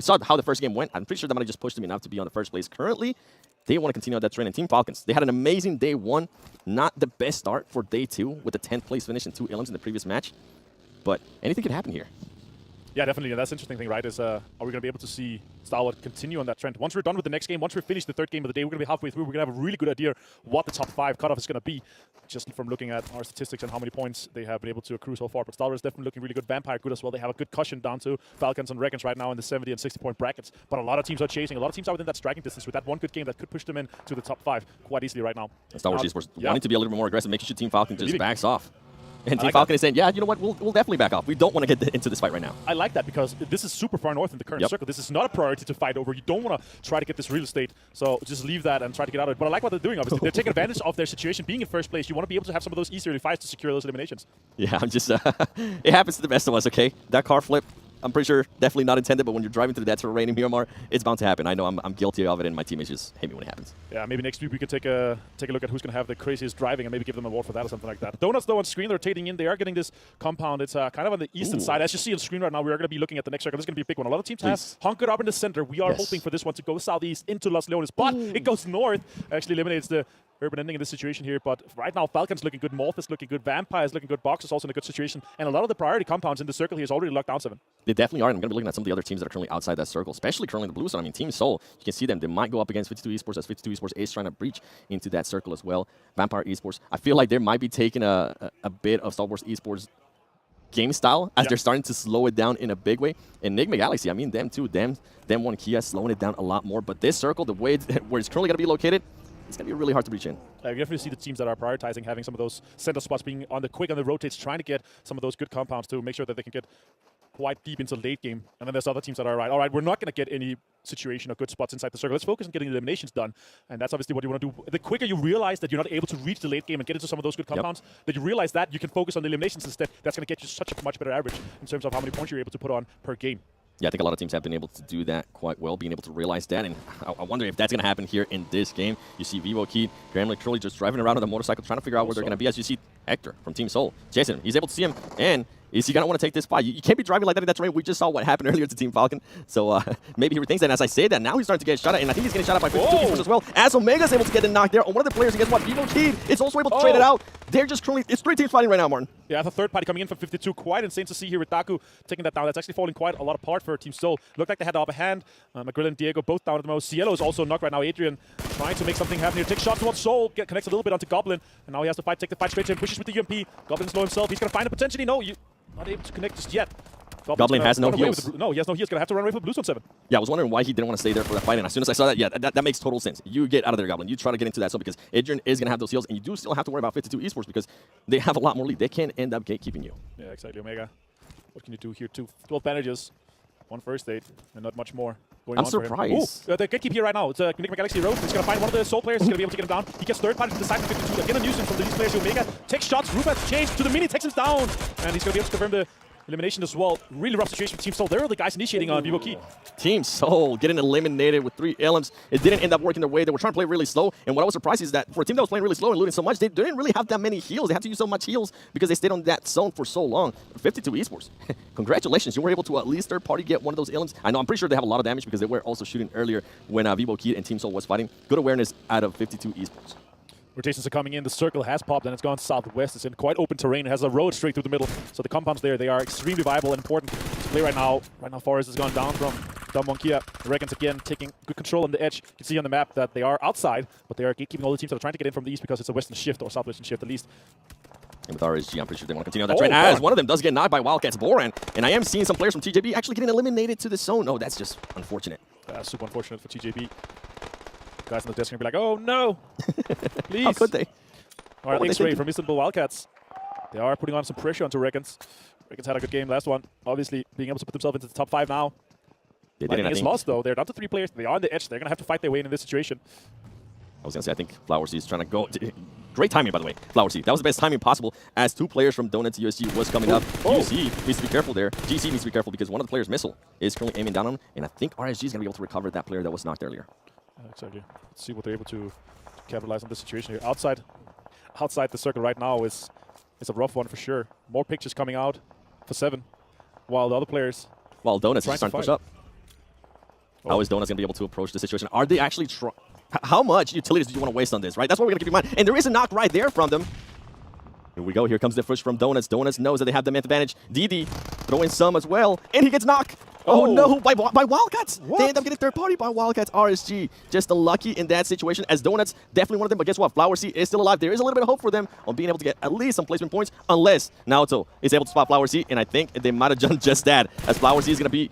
saw how the first game went. I'm pretty sure that might have just pushed them enough to be on the first place. Currently, they want to continue on that trend. And Team Falcons, they had an amazing day 1. Not the best start for day 2 with a 10th place finish and 2 ilms in the previous match. But anything could happen here. Yeah, definitely. And that's the interesting thing, right? Is are we going to be able to see Star-Lord continue on that trend? Once we're done with the next game, once we finish the third game of the day, we're going to be halfway through. We're going to have a really good idea what the top 5 cutoff is going to be, just from looking at our statistics and how many points they have been able to accrue so far. But Star-Lord is definitely looking really good. Vampire good as well. They have a good cushion down to Falcons and Reckons right now in the 70 and 60 point brackets. But a lot of teams are chasing. A lot of teams are within that striking distance with that one good game that could push them into the top 5 quite easily right now. Star-Wars Esports wanting to be a little bit more aggressive, making sure Team Falcon just backs off. And Team like Falcon is saying, yeah, you know what, we'll definitely back off. We don't want to get into this fight right now. I like that because this is super far north in the current circle. This is not a priority to fight over. You don't want to try to get this real estate, so just leave that and try to get out of it. But I like what they're doing, obviously. They're taking advantage of their situation, being in first place. You want to be able to have some of those easier fights to secure those eliminations. Yeah, I'm just, it happens to the best of us, okay? That car flip, I'm pretty sure definitely not intended, but when you're driving through that terrain in Miramar, it's bound to happen. I know I'm guilty of it, and my teammates just hate me when it happens. Yeah, maybe next week we can take a look at who's going to have the craziest driving and maybe give them an award for that or something like that. Donuts, though, on screen, they're rotating in. They are getting this compound. It's kind of on the eastern side. As you see on screen right now, we are going to be looking at the next circle. This is going to be a big one. A lot of teams have hunkered up in the center. We are hoping for this one to go southeast into Los Leones, but it goes north. Actually eliminates the urban ending in this situation here, but right now Falcon's looking good, Morph is looking good, Vampire is looking good, Box is also in a good situation, and a lot of the priority compounds in the circle here is already locked down 7. They definitely are, and I'm going to be looking at some of the other teams that are currently outside that circle, especially currently the blue side. I mean, Team Seoul, you can see them. They might go up against 52 Esports, as 52 Esports is trying to breach into that circle as well. Vampire Esports, I feel like they might be taking a bit of Star Wars Esports game style as they're starting to slow it down in a big way. Enigma Galaxy, I mean, them too, them one Kia slowing it down a lot more, but this circle, the way where it's currently going to be located, it's going to be really hard to reach in. You definitely see the teams that are prioritizing having some of those center spots being on the quick on the rotates, trying to get some of those good compounds to make sure that they can get quite deep into late game. And then there's other teams that are all right, we're not going to get any situation or good spots inside the circle. Let's focus on getting eliminations done. And that's obviously what you want to do. The quicker you realize that you're not able to reach the late game and get into some of those good compounds, that you realize that you can focus on the eliminations instead. That's going to get you such a much better average in terms of how many points you're able to put on per game. Yeah, I think a lot of teams have been able to do that quite well, being able to realize that, and I wonder if that's going to happen here in this game. You see Vivo Key, Gremlin Curly just driving around on the motorcycle, trying to figure out where they're going to be. As you see Hector from Team Seoul, Jason, he's able to see him, and is he going to want to take this fight? You can't be driving like that in that terrain. We just saw what happened earlier to Team Falcon, so maybe he rethinks that. And as I say that, now he's starting to get shot at, and I think he's getting shot at by 52 Esports as well, as Omega's able to get a knock there on one of the players. And guess what? Vivo Key is also able to trade it out. They're just currently, it's 3 teams fighting right now, Martin. Yeah, the third party coming in from 52. Quite insane to see here with Daku taking that down. That's actually falling quite a lot apart for Team Seoul. Looked like they had the upper hand. McGrill and Diego both down at the most. Cielo is also knocked right now. Adrian trying to make something happen here. Takes shots towards Seoul. Connects a little bit onto Goblin. And now he has to take the fight straight to him. Pushes with the UMP. Goblin's low himself. He's going to find a potentially. No, not able to connect just yet. Goblin has no heals. No, he has no heals. Going to have to run away for the Blues on 7. Yeah, I was wondering why he didn't want to stay there for that fight. And as soon as I saw that, yeah, that makes total sense. You get out of there, Goblin. You try to get into that zone because Adrian is going to have those heals. And you do still have to worry about 52 Esports because they have a lot more lead. They can end up gatekeeping you. Yeah, exactly. Omega, what can you do here? 12 bandages, 1 first aid, and not much more going on. I'm surprised. The gatekeep here right now. It's Enigma Galaxy Road. He's going to find one of the Soul players. He's going to be able to get him down. He gets third party from the side of 52. Again, a nuisance from these players. Omega takes shots. Rubats changed to the mini, takes him down. And he's going to be able to confirm the elimination as well. Really rough situation for Team Seoul. They're the guys initiating on Vivo Key. Team Seoul getting eliminated with 3 LMs. It didn't end up working their way. They were trying to play really slow. And what I was surprised is that for a team that was playing really slow and looting so much, they didn't really have that many heals. They had to use so much heals because they stayed on that zone for so long. 52 Esports. Congratulations. You were able to at least third party get one of those LMs. I know, I'm pretty sure they have a lot of damage because they were also shooting earlier when Vivo Key and Team Seoul was fighting. Good awareness out of 52 Esports. Rotations are coming in. The circle has popped and it's gone southwest. It's in quite open terrain. It has a road straight through the middle. So the compounds there, they are extremely viable and important to play right now. Right now, Forest has gone down from Dumb Kia. Reckons again taking good control on the edge. You can see on the map that they are outside, but they are keeping all the teams that are trying to get in from the east because it's a western shift or southwestern shift at least. And with RSG, I'm pretty sure they want to continue on that trend. As one of them does get knocked by Wildcats Boran. And I am seeing some players from TJB actually getting eliminated to the zone. Oh, that's just unfortunate. Super unfortunate for TJB. Guys on the desk are going to be like, oh no, please. How could they? All right, X-Ray from Istanbul Wildcats. They are putting on some pressure onto Reckons. Reckons had a good game last one. Obviously, being able to put themselves into the top 5 now. They didn't, it's lost, though. They're down to 3 players. They are on the edge. They're going to have to fight their way in this situation. I was going to say, I think Flower Sea is trying to go. Great timing, by the way, Flower Sea. That was the best timing possible as 2 players from Donuts USG was coming up. UC needs to be careful there. GC needs to be careful because one of the players' missile is currently aiming down on him. And I think RSG is going to be able to recover that player that was knocked earlier. Exactly. Let's see what they're able to capitalize on this situation here. Outside the circle right now is a rough one for sure. More pictures coming out for 7, while the other players... While Donuts is starting to push up. How is Donuts going to be able to approach the situation? Are they actually trying... How much utilities do you want to waste on this, right? That's what we're going to keep in mind. And there is a knock right there from them. Here we go. Here comes the push from Donuts. Donuts knows that they have the man advantage. DD Throw in some as well, and he gets knocked. Oh no, by Wildcats. What? They end up getting third party by Wildcats. RSG just unlucky in that situation, as Donuts definitely one of them. But guess what? Flower C is still alive. There is a little bit of hope for them on being able to get at least some placement points, unless Naoto is able to spot Flower C, and I think they might have done just that, as Flower C is going to be...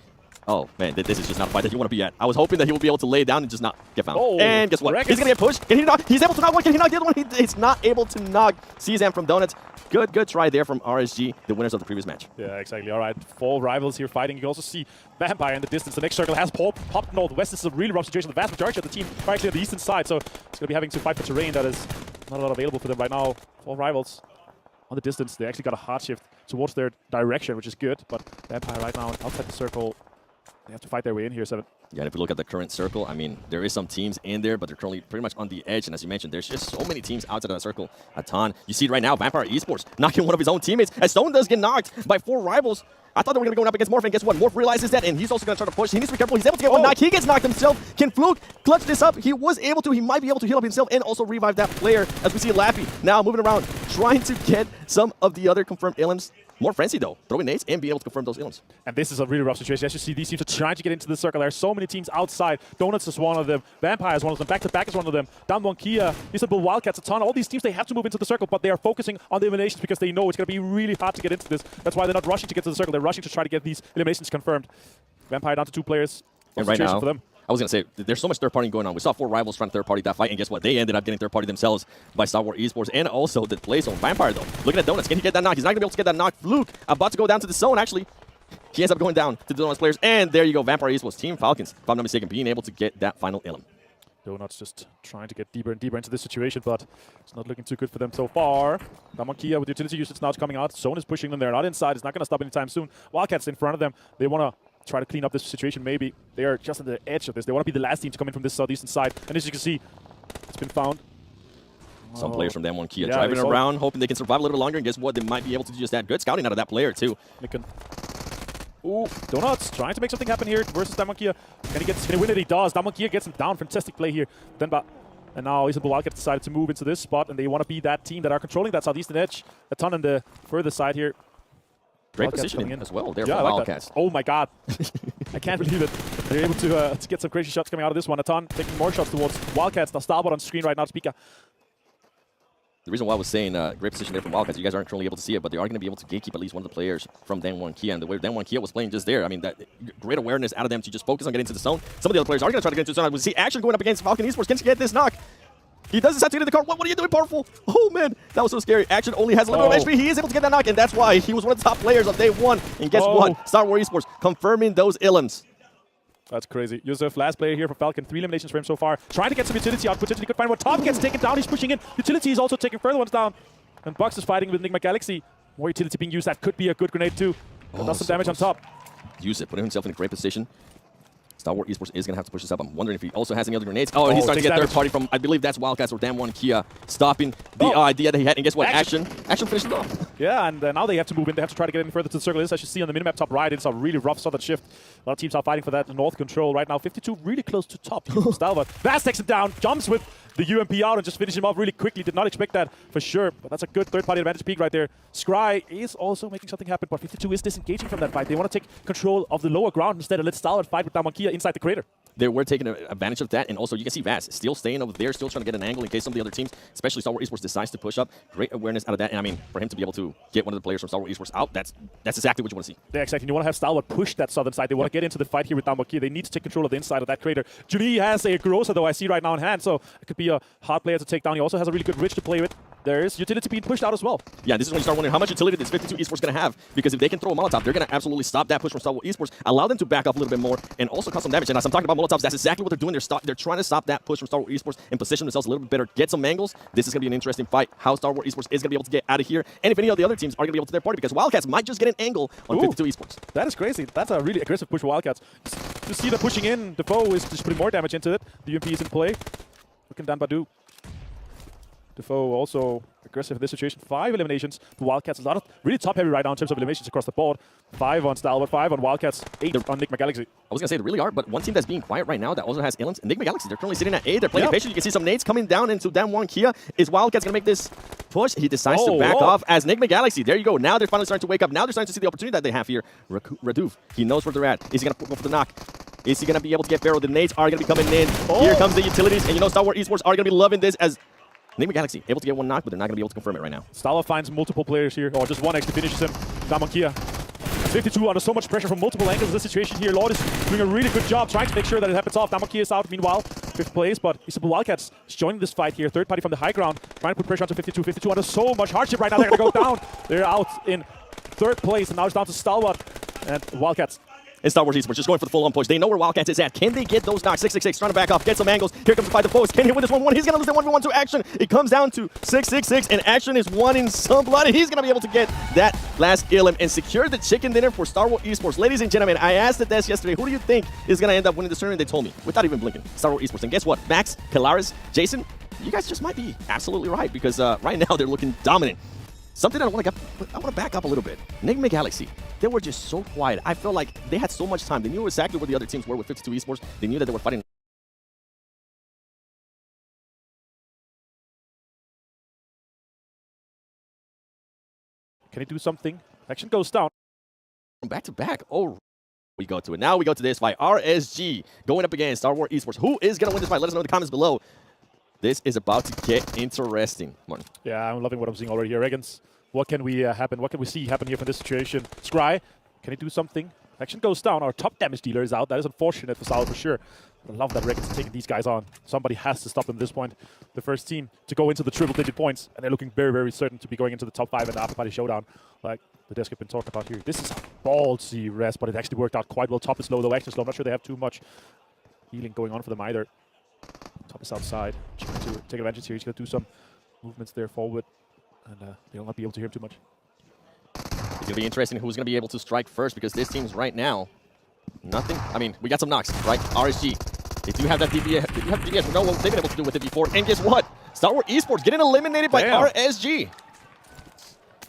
Oh, man, this is just not a fight that you want to be at. I was hoping that he would be able to lay down and just not get found. Oh, and guess what? He's going to get pushed. Can he knock? He's able to knock one. Can he knock the other one? He's not able to knock Cezanne from Donuts. Good try there from RSG, the winners of the previous match. Yeah, exactly. All right, 4 rivals here fighting. You can also see Vampire in the distance. The next circle has popped northwest. This is a really rough situation. The vast majority of the team are actually on the eastern side, so it's going to be having to fight for terrain that is not a lot available for them right now. 4 rivals on the distance. They actually got a hard shift towards their direction, which is good, but Vampire right now outside the circle. They have to fight their way in here, 7. Yeah, and if we look at the current circle, I mean, there is some teams in there, but they're currently pretty much on the edge. And as you mentioned, there's just so many teams outside of that circle. A ton. You see right now, Vampire Esports knocking one of his own teammates, as Stone does get knocked by 4 rivals. I thought they were going to be going up against Morph, and guess what? Morph realizes that, and he's also going to try to push. He needs to be careful. He's able to get one knock. He gets knocked himself. Can Fluke clutch this up? He was able to. He might be able to heal up himself and also revive that player, as we see Laffy now moving around, trying to get some of the other confirmed elims. More frenzy, though, throwing nades and being able to confirm those elims. And this is a really rough situation. As you see, these teams are trying to get into the circle. There are so many teams outside. Donuts is one of them. Vampire is one of them. Back to Back is one of them. Down one Kia. Istanbul Wildcats, a ton. All these teams, they have to move into the circle, but they are focusing on the eliminations because they know it's going to be really hard to get into this. That's why they're not rushing to get to the circle. They're rushing to try to get these eliminations confirmed. Vampire down to 2 players. And right now, for them. I was going to say, there's so much third party going on. We saw 4 rivals trying to third party that fight, and guess what? They ended up getting third party themselves by Star Wars Esports and also the play zone. Vampire, though, looking at Donuts. Can he get that knock? He's not going to be able to get that knock. Fluke about to go down to the zone, actually. He ends up going down to the Donuts players, and there you go. Vampire Esports, Team Falcons, if I'm not mistaken, being able to get that final elim. Donuts just trying to get deeper and deeper into this situation, but it's not looking too good for them so far. Damonkia with utility usage now coming out. Zone is pushing them. They're not inside. It's not going to stop anytime soon. Wildcats in front of them. They want to try to clean up this situation maybe. They are just on the edge of this. They want to be the last team to come in from this southeastern side. And as you can see, it's been found. Some players from them one Kia driving around, hoping they can survive a little bit longer. And guess what? They might be able to do just that. Good scouting out of that player, too. Ooh, Donuts trying to make something happen here versus Damonkia. Can he win it? He does. Damonkia gets him down. Fantastic play here. And now Istanbul Wildcats decided to move into this spot, and they want to be that team that are controlling that southeastern edge. A ton on the further side here. Great positioning as well there for Wildcats. Oh my god. I can't believe it. They're able to get some crazy shots coming out of this one. A ton taking more shots towards Wildcats. Now Starbot on screen right now, Speaker. The reason why I was saying great position there from Wildcats, you guys aren't currently able to see it, but they are going to be able to gatekeep at least one of the players from Dan 1 Kia. And the way Dan 1 Kia was playing just there, I mean, that great awareness out of them to just focus on getting to the zone. Some of the other players are going to try to get into the zone. We see Action going up against Falcon Esports. Can he get this knock? He does decide to get in the car. What are you doing, Powerful? Oh, man. That was so scary. Action only has a little bit of HP. He is able to get that knock, and that's why he was one of the top players on day 1. And guess what? Star Wars Esports confirming those elims. That's crazy. Yusuf, last player here for Falcon. 3 eliminations for him so far. Trying to get some utility out. Potentially could find one. Top gets taken down. He's pushing in. Utility is also taking further ones down. And Bucks is fighting with Enigma Galaxy. More utility being used. That could be a good grenade, too. Does some damage on top. Use it. Putting himself in a great position. Star Wars Esports is going to have to push this up. I'm wondering if he also has any other grenades. Oh, and he's starting to get third party from, I believe that's Wildcats or Dan 1 Kia, stopping the idea that he had. And guess what? Action finished it off. Yeah, and now they have to move in. They have to try to get in further to the circle. This, as you see on the minimap top right, it's a really rough southern shift. A lot of teams are fighting for that north control right now. 52 really close to top. Stalbot. Vast takes him down, jumps with the UMP out and just finishes him off really quickly. Did not expect that for sure, but that's a good third-party advantage peak right there. Scry is also making something happen, but 52 is disengaging from that fight. They want to take control of the lower ground instead and let Stalbot fight with Damonkia inside the crater. They were taking advantage of that, and also you can see Vast still staying over there, still trying to get an angle in case some of the other teams, especially Star Wars Esports, decides to push up. Great awareness out of that, and I mean, for him to be able to get one of the players from Star Wars Esports out, that's exactly what you want to see. Yeah, exactly. You want to have Stalbot push that southern side. They want to get into the fight here with Damonkia. They need to take control of the inside of that crater. Julie has a Groza, though, I see right now in hand, so it could be a hard player to take down. He also has a really good Rich to play with. There is utility being pushed out as well. Yeah, this is when you start wondering how much utility is 52 Esports going to have, because if they can throw a Molotov, they're going to absolutely stop that push from Star Wars Esports, allow them to back up a little bit more, and also cause some damage. And as I'm talking about Molotovs, that's exactly what they're doing. They're trying to stop that push from Star Wars Esports and position themselves a little bit better, get some angles. This is going to be an interesting fight, how Star Wars Esports is going to be able to get out of here, and if any of the other teams are going to be able to their party, because Wildcats might just get an angle on 52 Esports. That is crazy. That's a really aggressive push for Wildcats. To see them pushing in, the foe is just putting more damage into it. The UMP is in play. Look at Dan Badu. Defoe also aggressive in this situation. 5 eliminations for Wildcats. A lot of really top-heavy right now in terms of eliminations across the board. 5 on Stalwart, 5 on Wildcats, 8 on Enigma Galaxy. I was going to say they really are, but one team that's being quiet right now that also has Illims, Enigma Galaxy. They're currently sitting at 8. They're playing patient. You can see some nades coming down into Damwon Kia. Is Wildcats going to make this push? He decides to back off as Enigma Galaxy. There you go. Now they're finally starting to wake up. Now they're starting to see the opportunity that they have here. Raduf, he knows where they're at. Is he going to go for the knock? Is he going to be able to get Pharaoh? The nades are going to be coming in. Here comes the utilities. And you know Star Wars Esports are going to be loving this as Enigma Galaxy able to get one knock, but they're not going to be able to confirm it right now. Stalwart finds multiple players here, or just one actually finishes him. Damwon Kia. 52 under so much pressure from multiple angles in this situation here. Lord is doing a really good job trying to make sure that it happens off. Damwon Kia is out meanwhile, 5th place, but Isabel Wildcats is joining this fight here. Third party from the high ground, trying to put pressure onto 52. 52 under so much hardship right now. They're going to go down. They're out in 3rd place, and now it's down to Stalwart and Wildcats. And Star Wars Esports just going for the full-on push. They know where Wildcats is at. Can they get those knocks? 666 trying to back off, get some angles. Here comes the fight, the post. Can he win this 1-1? He's going to lose the 1v1 to Action. It comes down to 666, and Action is wanting some blood. He's going to be able to get that last Illim and secure the chicken dinner for Star Wars Esports. Ladies and gentlemen, I asked the desk yesterday, who do you think is going to end up winning this tournament? They told me, without even blinking, Star Wars Esports. And guess what? Max, Pilaris, Jason, you guys just might be absolutely right because right now they're looking dominant. Something that I want to back up a little bit. Enigma Galaxy, they were just so quiet. I felt like they had so much time. They knew exactly where the other teams were with 52 Esports. They knew that they were fighting. Can he do something? Action goes down. Back to back. Oh, we go to it. Now we go to this fight. RSG going up against Star Wars Esports. Who is going to win this fight? Let us know in the comments below. This is about to get interesting. Martin. Yeah, I'm loving what I'm seeing already here. Regans, what can we happen? What can we see happen here from this situation? Scry, can he do something? Action goes down. Our top damage dealer is out. That is unfortunate for Sal for sure. I love that Regans is taking these guys on. Somebody has to stop them at this point. The first team to go into the triple-digit points, and they're looking very, very certain to be going into the top 5 in the after-party showdown, like the desk have been talking about here. This is a ballsy rest, but it actually worked out quite well. Top is low, though. Action is low. I'm not sure they have too much healing going on for them either. Top is outside. Trying to take advantage here. He's going to do some movements there forward, and they'll not be able to hear him too much. It's going to be interesting who's going to be able to strike first because this team's right now, nothing. I mean, we got some knocks, right? RSG. If you have that DPS, if you have DPS, we know what they've been able to do with it before. And guess what? Star Wars Esports getting eliminated by RSG.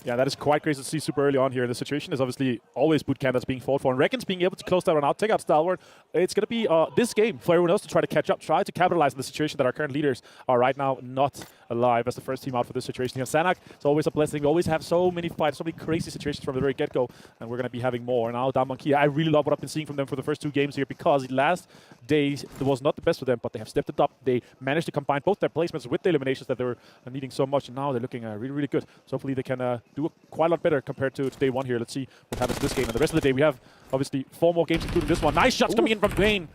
Yeah, that is quite crazy to see super early on here in this situation. There's obviously always boot camp that's being fought for. And Reckons being able to close that one out, take out Stalwart. It's going to be this game for everyone else to try to catch up, try to capitalize on the situation that our current leaders are right now not alive as the first team out for this situation here. Sanak, it's always a blessing. We always have so many fights, so many crazy situations from the very get-go, and we're going to be having more. Now, Damwon Kia, I really love what I've been seeing from them for the first 2 games here because last days it was not the best for them, but they have stepped it up. They managed to combine both their placements with the eliminations that they were needing so much, and now they're looking really, really good. So hopefully they can do quite a lot better compared to day 1 here. Let's see what happens this game. And the rest of the day, we have obviously 4 more games, including this one. Nice shots coming in from Dwayne.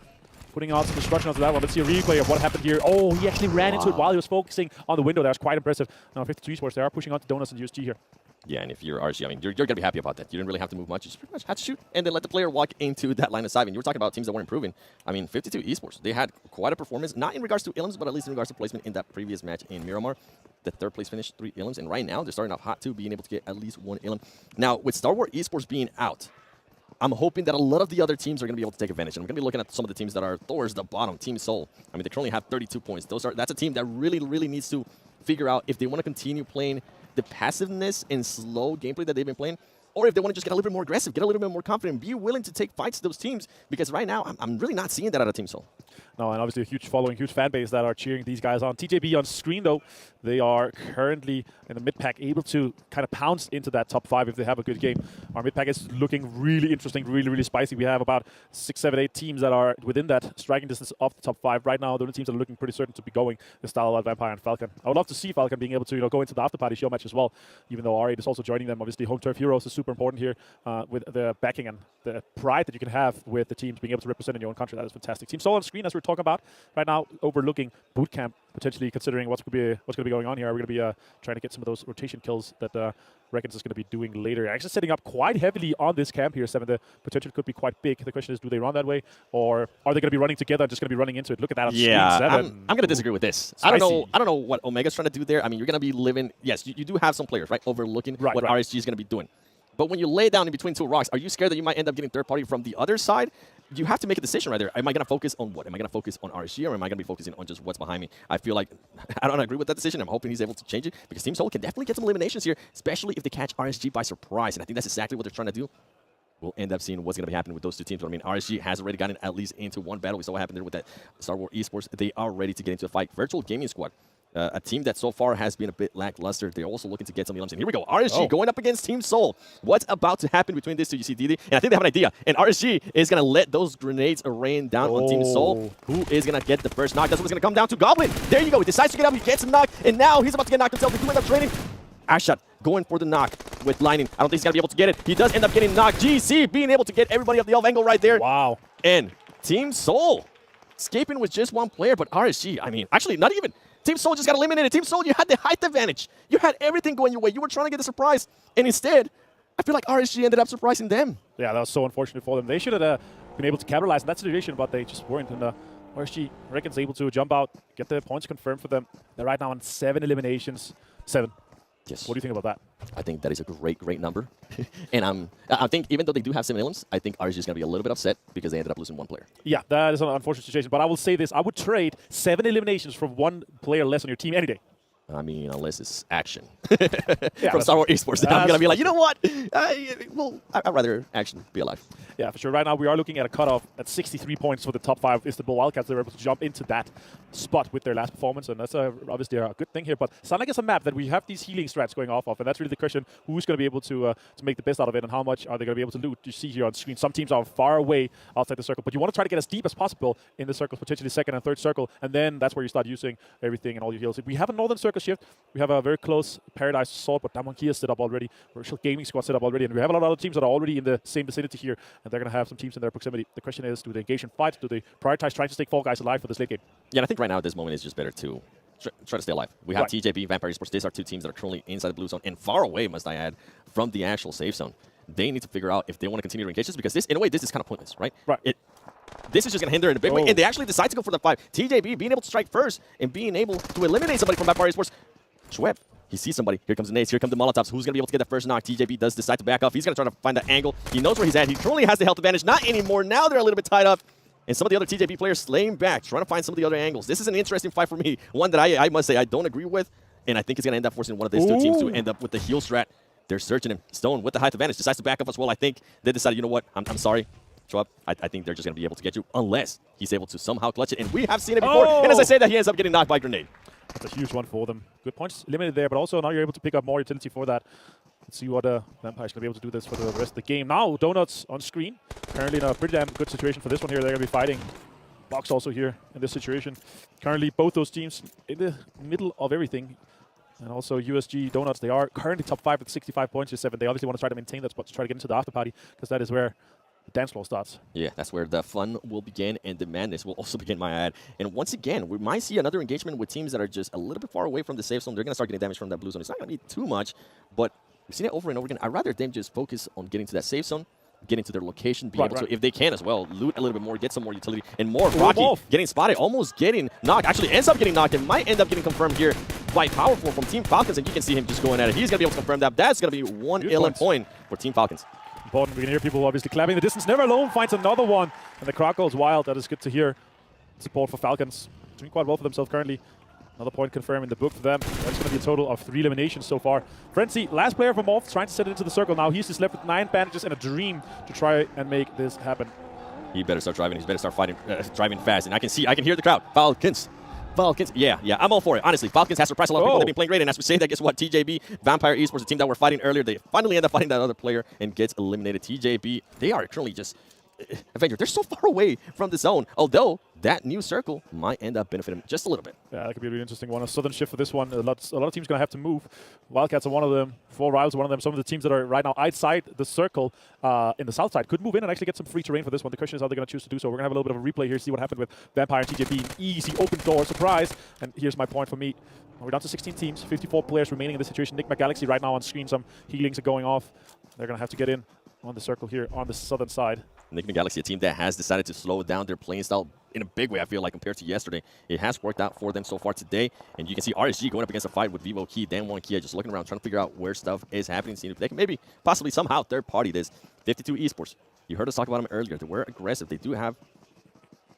Putting out some destruction onto that one. Let's see a replay of what happened here. Oh, he actually ran into it while he was focusing on the window. That was quite impressive. Now 52 Esports, they are pushing on to Donuts and USG here. Yeah, and if you're RSG, I mean, you're going to be happy about that. You didn't really have to move much. You just pretty much had to shoot and then let the player walk into that line of sight. And you were talking about teams that weren't improving. I mean, 52 Esports, they had quite a performance, not in regards to Illims, but at least in regards to placement in that previous match in Miramar. The 3rd place finished 3 Illims, and right now they're starting off hot too, being able to get at least 1 Illim. Now, with Star Wars Esports being out, I'm hoping that a lot of the other teams are going to be able to take advantage. And I'm going to be looking at some of the teams that are towards the bottom. Team Seoul. I mean, they currently have 32 points. That's a team that really, really needs to figure out if they want to continue playing the passiveness and slow gameplay that they've been playing, or if they want to just get a little bit more aggressive, get a little bit more confident, be willing to take fights to those teams, because right now I'm really not seeing that out of Team Seoul. No, and obviously a huge following, huge fan base that are cheering these guys on. TJB on screen, though, they are currently in the mid-pack, able to kind of pounce into that top 5 if they have a good game. Our mid-pack is looking really interesting, really, really spicy. We have about 6, 7, 8 teams that are within that striking distance of the top 5. Right now, the only teams that are looking pretty certain to be going is Stalwart, Vampire, and Falcon. I would love to see Falcon being able to go into the after-party show match as well, even though R8 is also joining them. Obviously, Home Turf Heroes is super important here with the backing and the pride that you can have with the teams being able to represent in your own country. That is fantastic. Team Seoul on screen, as we're talking about right now, overlooking boot camp, potentially considering what's going to be going on here. We're going to be trying to get some of those rotation kills that Reckons is going to be doing later. Actually setting up quite heavily on this camp here, 7. The potential could be quite big. The question is, do they run that way, or are they going to be running together and just going to be running into it? Look at that on screen 7. I'm going to disagree with this. I don't know what Omega's trying to do there. I mean, you're going to be living. Yes, you do have some players, right, overlooking what RSG is going to be doing. But when you lay down in between 2 rocks, are you scared that you might end up getting third party from the other side? you have to make a decision right there. Am I going to focus on what? Am I going to focus on RSG, or am I going to be focusing on just what's behind me? I feel like I don't agree with that decision. I'm hoping he's able to change it because Team Soul can definitely get some eliminations here, especially if they catch RSG by surprise. And I think that's exactly what they're trying to do. We'll end up seeing what's going to be happening with those two teams. But I mean, RSG has already gotten at least into one battle. We saw what happened there with that Star Wars Esports. They are ready to get into a fight. Virtual Gaming Squad, a team that so far has been a bit lackluster. They're also looking to get some elims. And here we go. RSG going up against Team Soul. What's about to happen between these two? You see DD, and I think they have an idea. And RSG is going to let those grenades rain down on Team Soul. Who is going to get the first knock? That's what it's going to come down to. Goblin. There you go. He decides to get up. He gets a knock. And now he's about to get knocked himself. They do end up trading. Ashot going for the knock with Lightning. I don't think he's going to be able to get it. He does end up getting knocked. GC being able to get everybody up the elf angle right there. Wow. And Team Soul escaping with just one player, but RSG, I mean, actually not even. Team Soul just got eliminated. Team Soul, you had the height advantage. You had everything going your way. You were trying to get the surprise. And instead, I feel like RSG ended up surprising them. Yeah, that was so unfortunate for them. They should have been able to capitalize on that situation, but they just weren't. And RSG reckons able to jump out, get the points confirmed for them. They're right now on 7 eliminations. 7. Yes. What do you think about that? I think that is a great number. And I think even though they do have 7 elims, I think RSG is going to be a little bit upset because they ended up losing one player. Yeah, that is an unfortunate situation. But I will say this. I would trade 7 eliminations for one player less on your team any day. I mean, unless it's action Yeah, from Star Wars Esports, then I'm going to be like, you know what? Well, I'd rather action be alive. Yeah, for sure. Right now, we are looking at a cutoff at 63 points for the top 5 Istanbul Wildcats. They were able to jump into that spot with their last performance, and that's obviously a good thing here. But it's not like it's a map that we have these healing strats going off of, and that's really the question: who's going to be able to make the best out of it, and how much are they going to be able to loot? You see here on screen, some teams are far away outside the circle, but you want to try to get as deep as possible in the circles, potentially second and third circle, and then that's where you start using everything and all your heals. We have a northern circle shift. We have a very close Paradise Assault, but Damonkia is set up already. Virtual Gaming Squad set up already, and we have a lot of other teams that are already in the same vicinity here, and they're going to have some teams in their proximity. The question is, do they engage in fights? Do they prioritize trying to stay Fall Guys alive for this late game? Yeah, and I think right now at this moment it's just better to try to stay alive. We have TJP, Vampire Esports. These are two teams that are currently inside the blue zone and far away, must I add, from the actual safe zone. They need to figure out if they want to continue to engage this, because this, in a way, this is kind of pointless, right? Right. This is just going to hinder in a big way, and they actually decide to go for the 5. TJP being able to strike first and being able to eliminate somebody from Vampire Esports. Schweb, he sees somebody. Here comes the nades. Here come the Molotovs. Who's going to be able to get the first knock? TJP does decide to back off. He's going to try to find that angle. He knows where he's at. He currently has the health advantage. Not anymore. Now they're a little bit tied up. And some of the other TJP players slaying back, trying to find some of the other angles. This is an interesting fight for me. One that I must say I don't agree with. And I think it's going to end up forcing one of these two teams to end up with the heal strat. They're searching him. Stone with the height advantage decides to back off as well. I think they decided, you know what? I'm sorry. Show up. I think they're just going to be able to get you unless he's able to somehow clutch it. And we have seen it before. And as I say that, he ends up getting knocked by grenade. That's a huge one for them. Good points eliminated there, but also now you're able to pick up more utility for that. Let's see what Vampire's going to be able to do this for the rest of the game. Now, Donuts on screen. Currently in a pretty damn good situation for this one here. They're going to be fighting. Box also here in this situation. Currently, both those teams in the middle of everything. And also USG Donuts, they are currently top 5 with 65 points to 7. They obviously want to try to maintain that spot to try to get into the after party, because that is where the dance floor starts. Yeah, that's where the fun will begin and the madness will also begin, my ad. And once again, we might see another engagement with teams that are just a little bit far away from the safe zone. They're going to start getting damage from that blue zone. It's not going to be too much, but we've seen it over and over again. I'd rather them just focus on getting to that safe zone, getting to their location, be able to, if they can as well, loot a little bit more, get some more utility, and more. Rocky getting spotted, almost getting knocked. Actually ends up getting knocked and might end up getting confirmed here by Powerful from Team Falcons, and you can see him just going at it. He's going to be able to confirm that. That's going to be one ill point for Team Falcons. Important. We can hear people obviously clapping in the distance. Never Alone finds another one, and the crowd goes wild. That is good to hear. Support for Falcons. Doing quite well for themselves currently. Another point confirmed in the book for them. That's going to be a total of 3 eliminations so far. Frenzy, last player from Morph, trying to set it into the circle. Now he's just left with 9 bandages and a dream to try and make this happen. He better start driving. He better start fighting, driving fast. And I can hear the crowd. Falcons. Yeah, I'm all for it. Honestly, Falcons has surprised a lot of people. They've been playing great, and as we say that, guess what? TJB, Vampire Esports, the team that were fighting earlier, they finally end up fighting that other player and gets eliminated. TJB, they are currently just Avenger. They're so far away from the zone, although that new circle might end up benefiting just a little bit. Yeah, that could be a really interesting one. A southern shift for this one. A lot of teams going to have to move. Wildcats are one of them. 4 Rivals are one of them. Some of the teams that are right now outside the circle in the south side could move in and actually get some free terrain for this one. The question is how they're going to choose to do so. We're going to have a little bit of a replay here, see what happened with Vampire and TJP. An easy open door surprise. And here's my point for me. We're down to 16 teams, 54 players remaining in this situation. Nick McGalaxy right now on screen. Some healings are going off. They're going to have to get in on the circle here on the southern side. Nick McGalaxy, a team that has decided to slow down their playing style in a big way, I feel like, compared to yesterday. It has worked out for them so far today. And you can see RSG going up against a fight with Vivo Key, Dan One Kia, just looking around, trying to figure out where stuff is happening, seeing if they can maybe, possibly, somehow, third-party this. 52 Esports You heard us talk about them earlier. They were aggressive. They do have...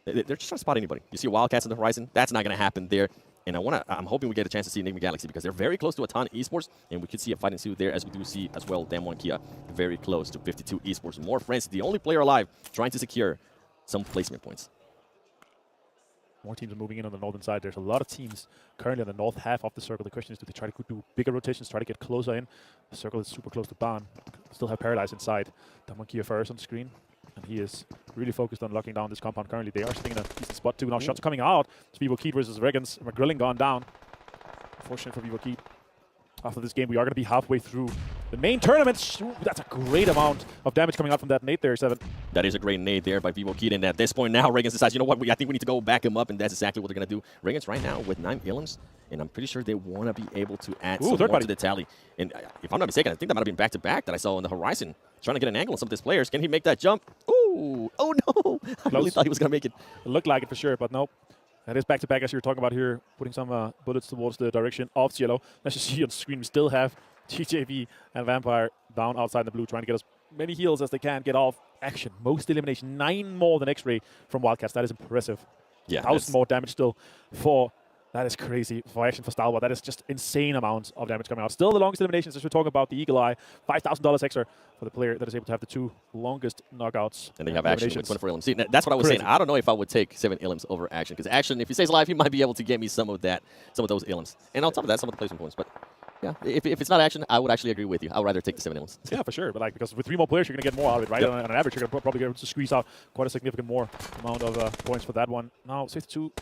They're just trying to spot anybody. You see Wildcats on the horizon? That's not going to happen there. And I'm hoping we get a chance to see Enigma Galaxy because they're very close to a ton of esports, and we could see a fight ensue there as we do see as well Damwon Kia very close to 52 esports. More friends, the only player alive trying to secure some placement points. More teams are moving in on the northern side. There's a lot of teams currently on the north half of the circle. The question is, do they try to do bigger rotations, try to get closer in? The circle is super close to Ban. Still have Paradise inside. Damwon Kia first on the screen. And he is really focused on locking down this compound currently. They are sitting in a decent spot too. Now shots coming out. It's Vivo versus Regans. McGrilling gone down. Unfortunate for Vivo Keat. After this game, we are going to be halfway through the main tournament. Ooh, that's a great amount of damage coming out from that nade there, Seven. That is a great nade there by Vivo Keat. And at this point now, Regans decides, you know what, I think we need to go back him up, and that's exactly what they're going to do. Regans right now with 9 Illims, and I'm pretty sure they want to be able to add some more to the tally. And if I'm not mistaken, I think that might have been back-to-back that I saw on the horizon, trying to get an angle on some of these players. Can he make that jump? Ooh, oh no! I really thought he was going to make it. It looked like it for sure, but nope. That is back-to-back, as you were talking about here, putting some bullets towards the direction of Cielo. As you see on screen, we still have TJB and Vampire down outside the blue, trying to get as many heals as they can get off action. Most elimination, 9 more than X-Ray from Wildcats. That is impressive. Yeah, 1,000 more damage still for... That is crazy for action for Stalwart. That is just insane amounts of damage coming out. Still the longest eliminations, as we're talking about the Eagle Eye. $5,000 extra for the player that is able to have the 2 longest knockouts. And they have action with 24 Illims. See, that's what I was saying. I don't know if I would take 7 Illims over action, because action, if he stays alive, he might be able to get me some of those Illims. And on top of that, some of the placement points. But yeah, if it's not action, I would actually agree with you. I would rather take the 7 Illims. Yeah, for sure. But because with 3 more players, you're going to get more out of it, right? Yep. On average, you're going to probably get able to squeeze out quite a significant more amount of points for that one. Now, 62.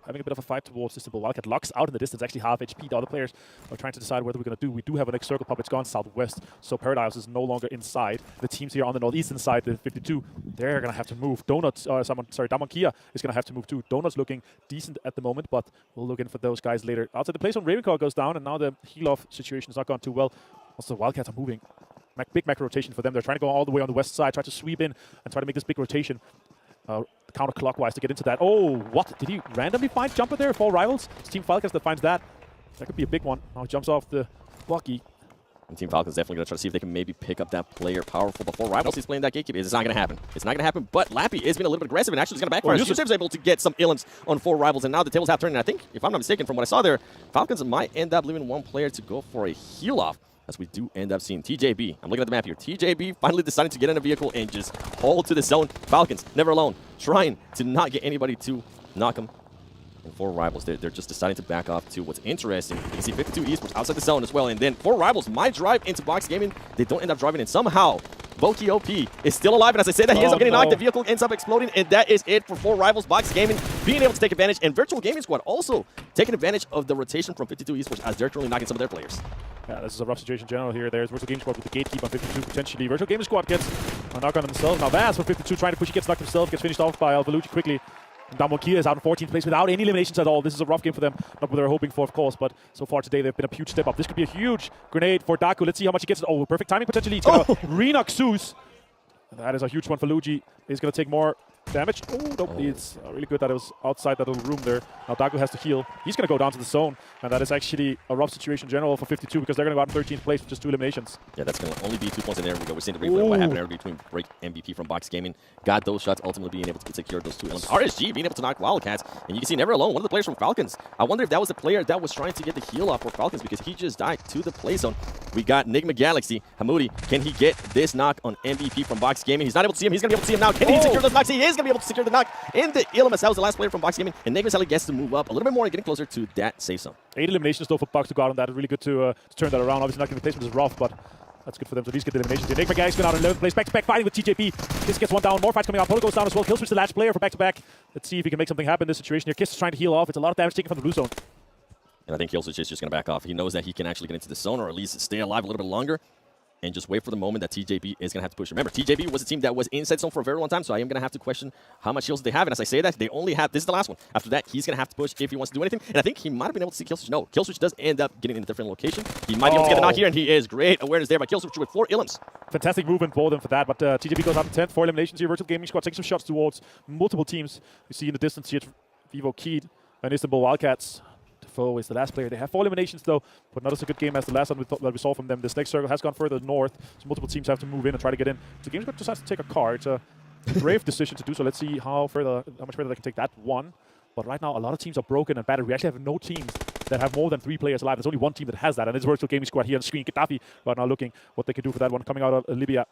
Having a bit of a fight towards this simple Wildcat. Lux out in the distance, actually half HP. The other players are trying to decide what we're going to do. We do have a next circle pop. It's gone southwest, so Paradise is no longer inside. The teams here on the northeastern side, the 52, they're going to have to move. Damwon Kia is going to have to move too. Donuts looking decent at the moment, but we'll look in for those guys later. Outside the place on Ravenclaw goes down, and now the heal-off situation has not gone too well. Also, the Wildcats are moving. Big macro rotation for them. They're trying to go all the way on the west side, try to sweep in and try to make this big rotation. Counterclockwise to get into that. Oh, what? Did he randomly find jumper there? 4 rivals? It's Team Falcons that finds that. That could be a big one. Now he jumps off the blocky. And Team Falcons definitely going to try to see if they can maybe pick up that player powerful before Rivals. He's playing that gatekeeper. It's not going to happen. It's not going to happen, but Lappy is being a little bit aggressive and actually is going to backfire. Yusuf is able to get some Illims on 4 Rivals, and now the tables have turned. And I think, if I'm not mistaken, from what I saw there, Falcons might end up leaving 1 player to go for a heal-off, as we do end up seeing TJB. I'm looking at the map here. TJB finally deciding to get in a vehicle and just hold to the zone. Falcons, never alone, trying to not get anybody to knock him. And 4 Rivals, they're just deciding to back off to what's interesting. You can see 52 esports outside the zone as well. And then 4 Rivals might drive into Box Gaming. They don't end up driving in. Somehow, Voki OP is still alive. And as I said that, he ends up getting knocked. The vehicle ends up exploding. And that is it for 4 Rivals. Box Gaming being able to take advantage. And Virtual Gaming Squad also taking advantage of the rotation from 52 esports as they're currently knocking some of their players. Yeah, this is a rough situation in general here. There's Virtual Gaming Squad with the gatekeep on 52 potentially. Virtual Gaming Squad gets a knock on themselves. Now Vaz for 52 trying to push. He gets knocked himself. Gets finished off by Alvalucci quickly. Damwon Kia is out in 14th place without any eliminations at all. This is a rough game for them. Not what they were hoping for, of course, but so far today they've been a huge step up. This could be a huge grenade for Daku. Let's see how much he gets. Oh, perfect timing potentially. He's going to re-knock Zeus. That is a huge one for Luigi. He's going to take more damage. Oh, nope. It's really good that it was outside that little room there. Now Daku has to heal. He's going to go down to the zone, and that is actually a rough situation in general for 52 because they're going to go out in 13th place with just 2 eliminations. Yeah, that's going to only be 2 points in there. We're seeing the replay of what happened there between Break MVP from Box Gaming. Got those shots, ultimately being able to secure those 2 elements. RSG being able to knock Wildcats, and you can see Never Alone, one of the players from Falcons. I wonder if that was the player that was trying to get the heal off for Falcons because he just died to the play zone. We got Enigma Galaxy. Hamoudi, can he get this knock on MVP from Box Gaming? He's not able to see him. He's going to be able to see him now. Can he secure those knocks? He is going to be able to secure the knock in the Illimus. That was the last player from Box Gaming. And Enigma gets to move up a little bit more and getting closer to that safe zone. 8 eliminations though for Box to go out on that. Really good to turn that around. Obviously, knocking the placement is rough, but that's good for them to at least get the eliminations. Enigma Galaxy going out in 11th place. Back-to-back fighting with TJP. This gets 1 down. More fights coming out. Polo goes down as well. Killswitch the last player for back-to-back. Let's see if he can make something happen in this situation here. Kiss is trying to heal off. It's a lot of damage taken from the blue zone. And I think Killswitch is just going to back off. He knows that he can actually get into the zone or at least stay alive a little bit longer and just wait for the moment that TJB is going to have to push. Remember, TJB was a team that was inside zone for a very long time, so I am going to have to question how much heals they have. And as I say that, they only have, this is the last one. After that, he's going to have to push if he wants to do anything. And I think he might have been able to see Killswitch. No, Killswitch does end up getting in a different location. He might be able to get the knock here, and he is. Great awareness there by Killswitch with 4 Illims. Fantastic movement for them for that, but TJB goes out in 10th. 4 eliminations here. Virtual Gaming Squad taking some shots towards multiple teams. You see in the distance here, Vivo Keat and Istanbul Wildcats. Defoe is the last player. They have 4 eliminations though, but not as a good game as the last one that we saw from them. This next circle has gone further north, so multiple teams have to move in and try to get in. So Game Squad just has to take a car. It's a brave decision to do so. Let's see how much further they can take that one. But right now, a lot of teams are broken and battered. We actually have no teams that have more than 3 players alive. There's only one team that has that, and it's Virtual Gaming Squad here on screen. Gaddafi right now looking what they can do for that one, coming out of Libya.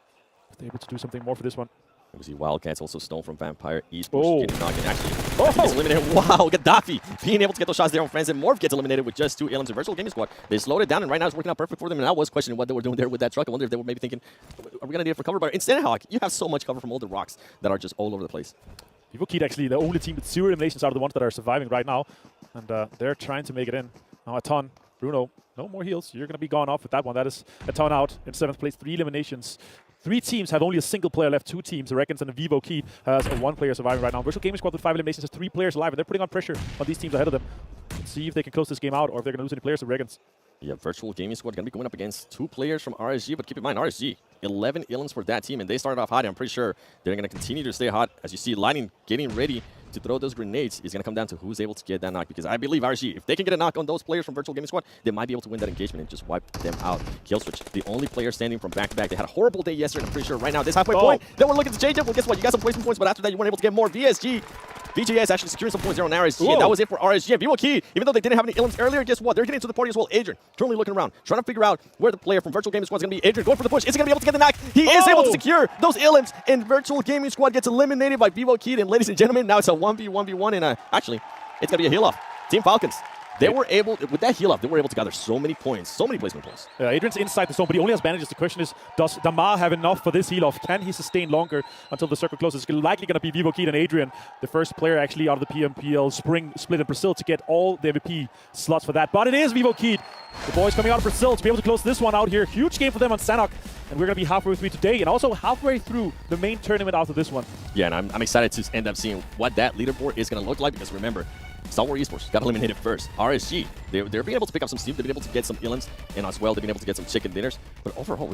If they're able to do something more for this one. We see Wildcats also stone from Vampire Esports. Getting knocked in. Actually Oh! gets eliminated. Wow, Gaddafi being able to get those shots there on friends, and Morph gets eliminated with just 2 elims in Virtual Gaming Squad. They slowed it down, and right now it's working out perfect for them. And I was questioning what they were doing there with that truck. I wonder if they were maybe thinking, are we going to need it for cover? But instead, Hawk, you have so much cover from all the rocks that are just all over the place. Vivo actually the only team with 0 eliminations out of the ones that are surviving right now. And they're trying to make it in. Now a ton. Bruno, no more heals. You're going to be gone off with that one. That is a ton out in 7th place. 3 eliminations. 3 teams have only a single player left. 2 teams, Reckons and Vivo Key, has 1 player surviving right now. Virtual Gaming Squad with 5 eliminations has 3 players alive, and they're putting on pressure on these teams ahead of them. Let's see if they can close this game out or if they're going to lose any players to Reckons. Yeah, Virtual Gaming Squad going to be going up against 2 players from RSG, but keep in mind, RSG, 11 elims for that team, and they started off hot, and I'm pretty sure they're going to continue to stay hot. As you see, Lightning getting ready to throw those grenades is going to come down to who's able to get that knock, because I believe RSG, if they can get a knock on those players from Virtual Gaming Squad, they might be able to win that engagement and just wipe them out. Killswitch, the only player standing from back-to-back. They had a horrible day yesterday, and I'm pretty sure right now, this halfway point, they were looking to change it. Well, guess what? You got some placement points, but after that, you weren't able to get more. VJS actually securing some points there on RSG, and that was it for RSG. And Vivo Key, even though they didn't have any elims earlier, guess what? They're getting into the party as well. Adrian, currently looking around, trying to figure out where the player from Virtual Gaming Squad is going to be. Adrian going for the push. Is he going to be able to get the knock? He is able to secure those elims, and Virtual Gaming Squad gets eliminated by Vivo Key. And ladies and gentlemen, now it's a 1v1v1, and actually, it's going to be a heal-off. Team Falcons. They were able, with that heal-off, they were able to gather so many points, so many placement points. Adrian's inside the zone, but he only has bandages. The question is, does Damar have enough for this heal-off? Can he sustain longer until the circle closes? It's likely going to be Vivo Key and Adrian, the first player actually out of the PMPL Spring Split in Brazil to get all the MVP slots for that. But it is Vivo Key, the boys coming out of Brazil, to be able to close this one out here. Huge game for them on Sanhok. And we're going to be halfway through today, and also halfway through the main tournament after this one. Yeah, and I'm excited to end up seeing what that leaderboard is going to look like, because remember, Star Wars Esports got eliminated first. RSG, they're being able to pick up some steam. They've been able to get some elims, and as well, they've been able to get some chicken dinners. But overall,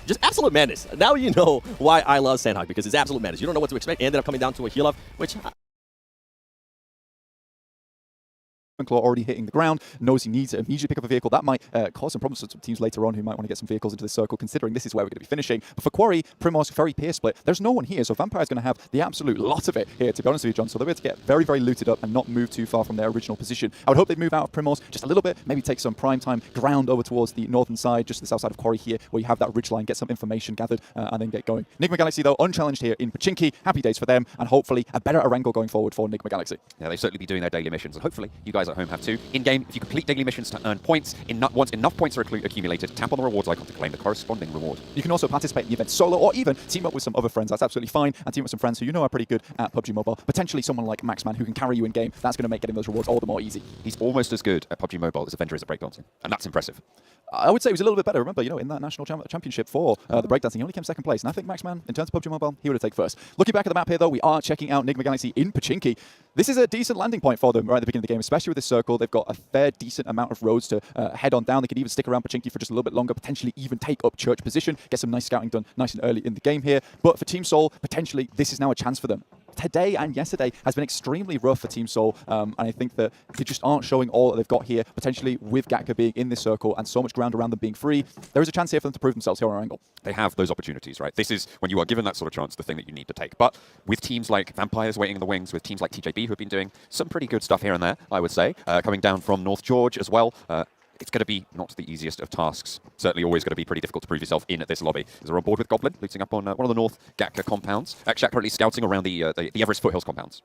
just absolute madness. Now you know why I love Sanhok, because it's absolute madness. You don't know what to expect. It ended up coming down to a heal-off, which... Claw already hitting the ground, knows he needs to immediately pick up a vehicle. That might cause some problems for some teams later on who might want to get some vehicles into the circle, considering this is where we're going to be finishing. But for Quarry, Primos, very peer split, there's no one here, so Vampire's going to have the absolute lot of it here, to be honest with you, John. So they're able to get very, very looted up and not move too far from their original position. I would hope they'd move out of Primos just a little bit, maybe take some prime time ground over towards the northern side, just the south side of Quarry here, where you have that ridgeline, get some information gathered, and then get going. Nigma Galaxy, though, unchallenged here in Pachinki. Happy days for them, and hopefully a better Erangel going forward for Nigma Galaxy. Yeah, they'll certainly be doing their daily missions, and hopefully you guys at home have too. In-game, if you complete daily missions to earn points, once enough points are accumulated, tap on the rewards icon to claim the corresponding reward. You can also participate in the event solo, or even team up with some other friends. That's absolutely fine, and team up with some friends who you know are pretty good at PUBG Mobile. Potentially someone like Maxman who can carry you in game. That's going to make getting those rewards all the more easy. He's almost as good at PUBG Mobile as Avenger is at breakdancing, and that's impressive. I would say he was a little bit better. Remember, in that national championship for the breakdancing, he only came second place. And I think Maxman, in terms of PUBG Mobile, he would have taken first. Looking back at the map here, though, we are checking out Nigma Galaxy in Pachinki. This is a decent landing point for them right at the beginning of the game, especially with this circle. They've got a fair decent amount of roads to head on down. They could even stick around Pachinki for just a little bit longer, potentially even take up church position, get some nice scouting done nice and early in the game here. But for Team Soul, potentially, this is now a chance for them. Today and yesterday has been extremely rough for Team Soul, and I think that they just aren't showing all that they've got here, potentially with Gatka being in this circle and so much ground around them being free. There is a chance here for them to prove themselves here on our angle. They have those opportunities, right? This is, when you are given that sort of chance, the thing that you need to take. But with teams like Vampires waiting in the wings, with teams like TJB who have been doing some pretty good stuff here and there, I would say, coming down from North George as well, it's going to be not the easiest of tasks. Certainly always going to be pretty difficult to prove yourself in at this lobby. As they're on board with Goblin, looting up on one of the North Gatka compounds. Actually, currently scouting around the Everest Foothills compounds.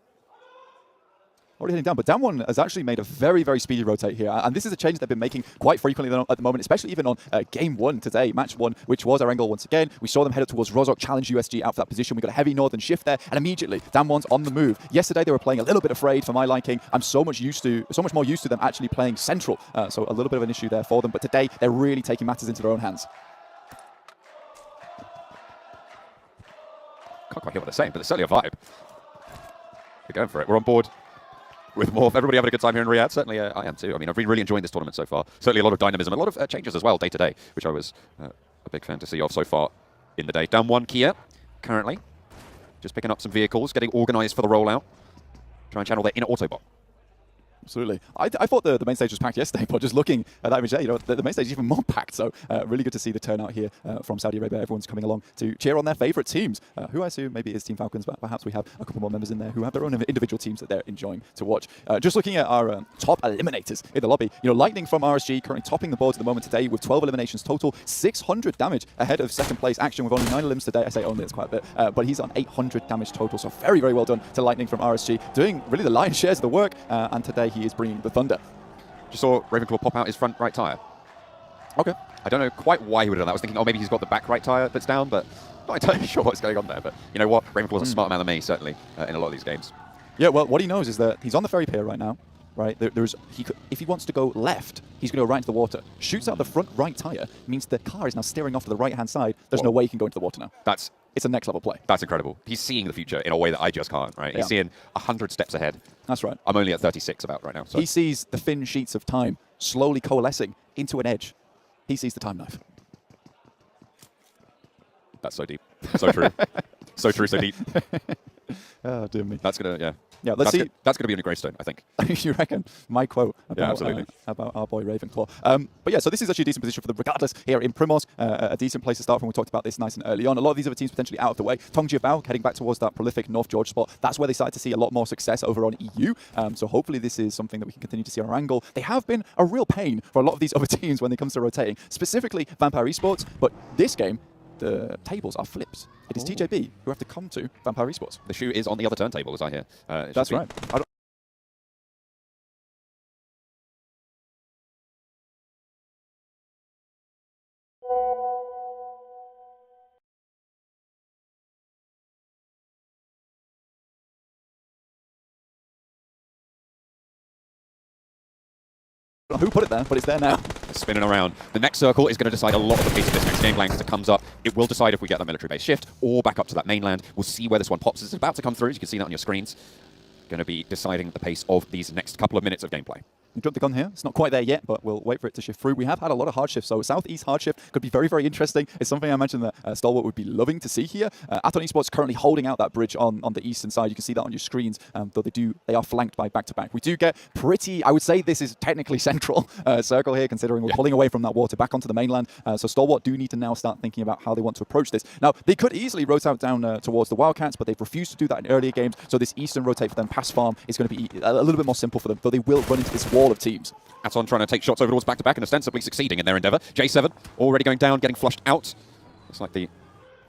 Already heading down, but Damwon has actually made a very, very speedy rotate here, and this is a change they've been making quite frequently at the moment, especially even on Game 1 today, Match 1, which was our angle once again. We saw them head up towards Rozhok, challenge USG out for that position. We got a heavy northern shift there, and immediately Damwon's on the move. Yesterday they were playing a little bit afraid for my liking. I'm so much more used to them actually playing central, so a little bit of an issue there for them. But today they're really taking matters into their own hands. Can't quite hear what they're saying, but there's certainly a vibe. We're going for it. We're on board with more. Everybody having a good time here in Riyadh. Certainly I am too. I mean, I've been really enjoying this tournament so far. Certainly a lot of dynamism, a lot of changes as well day to day, which I was a big fan to see of so far in the day. Down one Kia, currently. Just picking up some vehicles, getting organised for the rollout. Try and channel their inner Autobot. Absolutely. I thought the main stage was packed yesterday, but just looking at that image there, the main stage is even more packed. So really good to see the turnout here from Saudi Arabia. Everyone's coming along to cheer on their favorite teams, who I assume maybe is Team Falcons, but perhaps we have a couple more members in there who have their own individual teams that they're enjoying to watch. Just looking at our top eliminators in the lobby, Lightning from RSG currently topping the boards at the moment today with 12 eliminations total, 600 damage ahead of second place Action with only 9 elims today. I say only, it's quite a bit, but he's on 800 damage total. So very, very well done to Lightning from RSG, doing really the lion's shares of the work, and today he is bringing the thunder. Just saw Ravenclaw pop out his front right tyre. Okay. I don't know quite why he would have done that. I was thinking, oh, maybe he's got the back right tyre that's down, but not entirely sure what's going on there. But you know what? Ravenclaw's a smarter man than me, certainly, in a lot of these games. Yeah, well, what he knows is that he's on the ferry pier right now, right? If he wants to go left, he's going to go right into the water. Shoots out the front right tyre, means the car is now steering off to the right-hand side. There's no way he can go into the water now. It's a next-level play. That's incredible. He's seeing the future in a way that I just can't, right? He's seeing 100 steps ahead. That's right. I'm only at 36 about right now. So. He sees the thin sheets of time slowly coalescing into an edge. He sees the time knife. That's so deep. So true. So true, so deep. Oh, dear me. That's going to, yeah. Yeah, let's see. That's going to be on a gravestone, I think. You reckon? My quote about, about our boy Ravenclaw. But yeah, so this is actually a decent position for them regardless here in Primos. A decent place to start from. We talked about this nice and early on. A lot of these other teams potentially out of the way. Tongjiabao heading back towards that prolific North George spot. That's where they started to see a lot more success over on EU. So hopefully this is something that we can continue to see on our angle. They have been a real pain for a lot of these other teams when it comes to rotating, specifically Vampire Esports. But this game, the tables are flipped. It is TJB who have to come to Vampire Esports. The shoe is on the other turntable, as I hear. That's right. Who put it there, but it's there now. Spinning around. The next circle is going to decide a lot of the pace of this next game plan as it comes up. It will decide if we get that military base shift or back up to that mainland. We'll see where this one pops. It's about to come through, as you can see that on your screens. Going to be deciding the pace of these next couple of minutes of gameplay. You jumped the gun here. It's not quite there yet, but we'll wait for it to shift through. We have had a lot of hard shifts, so Southeast hard shift could be very, very interesting. It's something I mentioned that Stalwart would be loving to see here. Aton Esports currently holding out that bridge on the eastern side. You can see that on your screens, though they are flanked by back-to-back. We do get pretty, I would say this is technically central circle here, considering we're pulling away from that water back onto the mainland. So Stalwart do need to now start thinking about how they want to approach this. Now, they could easily rotate down towards the Wildcats, but they've refused to do that in earlier games. So this eastern rotate for them past farm is going to be a little bit more simple for them, though they will run into this wall of teams. Aton trying to take shots over towards back-to-back and ostensibly succeeding in their endeavour. J7 already going down, getting flushed out. Looks like the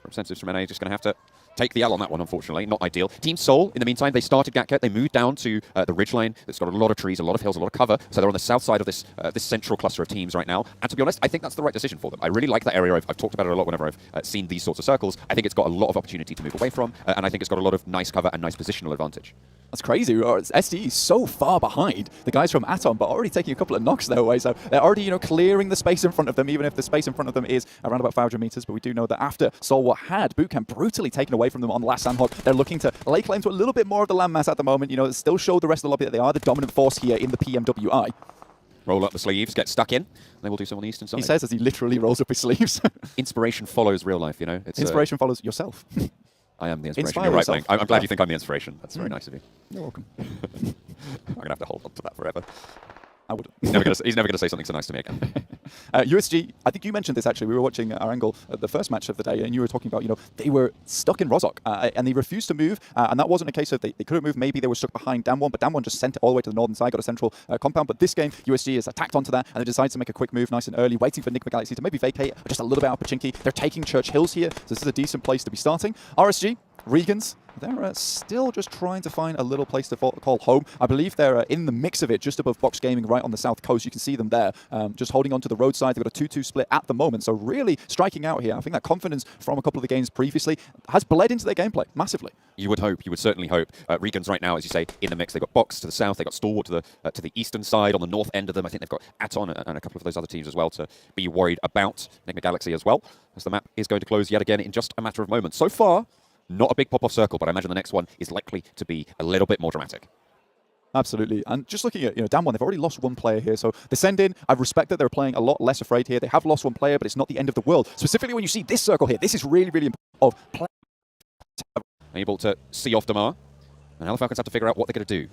representatives from NA just going to have to take the L on that one, unfortunately. Not ideal. Team Seoul, in the meantime, they started Gatket. They moved down to the ridgeline. It's got a lot of trees, a lot of hills, a lot of cover. So they're on the south side of this this central cluster of teams right now. And to be honest, I think that's the right decision for them. I really like that area. I've talked about it a lot whenever I've seen these sorts of circles. I think it's got a lot of opportunity to move away from. And I think it's got a lot of nice cover and nice positional advantage. That's crazy. SDE is so far behind the guys from Atom, but already taking a couple of knocks their way. So they're already, clearing the space in front of them, even if the space in front of them is around about 500 meters. But we do know that after Stalwart had Bootcamp brutally taken away from them on the last Sandhog, they're looking to lay claim to a little bit more of the landmass at the moment. Still show the rest of the lobby that they are the dominant force here in the PMWI. Roll up the sleeves, get stuck in. They will do so on the eastern side. He says as he literally rolls up his sleeves. Inspiration follows real life, It's, inspiration follows yourself. I am the inspiration. Inspire You're right, yourself. Blink. I'm glad you think I'm the inspiration. That's very nice of you. You're welcome. I'm going to have to hold on to that forever. I wouldn't. He's never going to say something so nice to me again. USG, I think you mentioned this actually. We were watching our angle at the first match of the day, and you were talking about, they were stuck in Rozhok, and they refused to move, and that wasn't a case of they couldn't move. Maybe they were stuck behind Damwon, but Damwon just sent it all the way to the northern side, got a central compound. But this game, USG has attacked onto that, and they decided to make a quick move nice and early, waiting for Enigma Galaxy to maybe vacate just a little bit out of Pachinki. They're taking Church Hills here, so this is a decent place to be starting. RSG, Regans, they're still just trying to find a little place to call home. I believe they're in the mix of it, just above Box Gaming, right on the south coast. You can see them there, just holding on to the roadside. They've got a 2-2 split at the moment, so really striking out here. I think that confidence from a couple of the games previously has bled into their gameplay massively. You would hope. You would certainly hope. Regans right now, as you say, in the mix. They've got Box to the south. They've got Stalwart to the eastern side. On the north end of them, I think they've got Aton and a couple of those other teams as well to be worried about. Enigma Galaxy as well, as the map is going to close yet again in just a matter of moments. So far, not a big pop-off circle, but I imagine the next one is likely to be a little bit more dramatic. Absolutely. And just looking at, Damwon, they've already lost one player here. So they send in. I respect that they're playing a lot less afraid here. They have lost one player, but it's not the end of the world. Specifically when you see this circle here, this is really, really important. Able to see off Damar. And now the Falcons have to figure out what they're going to do.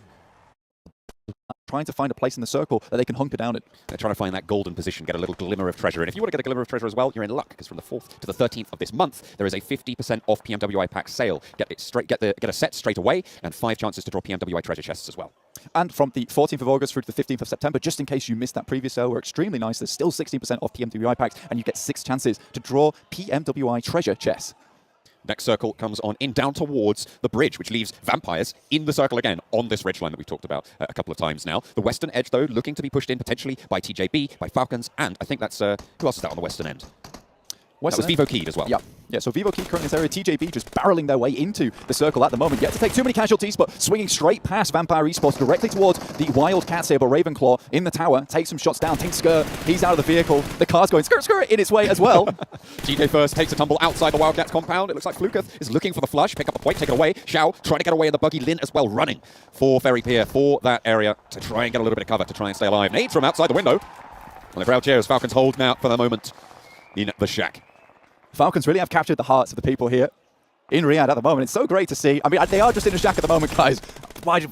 trying to find a place in the circle that they can hunker down in. They're trying to find that golden position, get a little glimmer of treasure. And if you want to get a glimmer of treasure as well, you're in luck, because from the 4th to the 13th of this month, there is a 50% off PMWI pack sale. Get a set straight away, and 5 chances to draw PMWI treasure chests as well. And from the 14th of August through to the 15th of September, just in case you missed that previous sale, we're extremely nice. There's still 16% off PMWI packs, and you get 6 chances to draw PMWI treasure chests. Next circle comes on in down towards the bridge, which leaves Vampires in the circle again on this ridgeline that we've talked about a couple of times now. The western edge, though, looking to be pushed in potentially by TJB, by Falcons, and I think that's... who else is that on the western end? That was Vivo Keyed as well. Yeah, so Vivo Keyed currently in this area. TJB just barreling their way into the circle at the moment. Yet to take too many casualties, but swinging straight past Vampire Esports directly towards the Wildcats here. But Ravenclaw in the tower takes some shots down. Tink Skirt, he's out of the vehicle. The car's going skirt in its way as well. GK first takes a tumble outside the Wildcats compound. It looks like Fluketh is looking for the flush. Pick up the point, take it away. Xiao trying to get away in the buggy. Lin as well running for Ferry Pier for that area to try and get a little bit of cover, to try and stay alive. Nades from outside the window. Well, the crowd cheers. Falcons holding out for the moment in the shack. Falcons really have captured the hearts of the people here in Riyadh at the moment. It's so great to see. I mean, they are just in a shack at the moment, guys.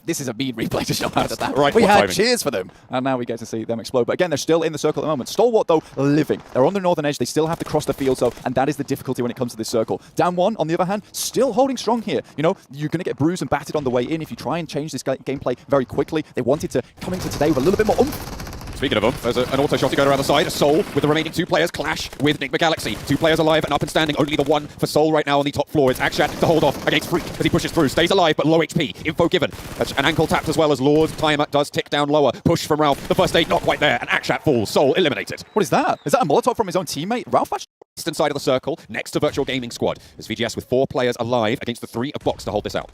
This is a mean replay to show us that. Right, we had timing. cheers for them, and now we get to see them explode. But again, they're still in the circle at the moment. Stalwart, though, living. They're on the northern edge. They still have to cross the field, so, and that is the difficulty when it comes to this circle. Down one, on the other hand, still holding strong here. You know, you're going to get bruised and battered on the way in if you try and change this gameplay very quickly. They wanted to come into today with a little bit more oomph. Speaking of them, there's an auto shot to go around the side. Soul with the remaining 2 players clash with Nigma Galaxy. 2 players alive and up and standing. Only the one for Soul right now on the top floor. It's Akshat to hold off against Freak as he pushes through. Stays alive, but low HP. Info given. An ankle tapped as well as Lord's timer does tick down lower. Push from Ralph. The first aid not quite there, and Akshat falls. Soul eliminated. What is that? Is that a Molotov from his own teammate? Ralph actually? Eastern side of the circle, next to Virtual Gaming Squad. As VGS with 4 players alive against the 3 of Box to hold this out.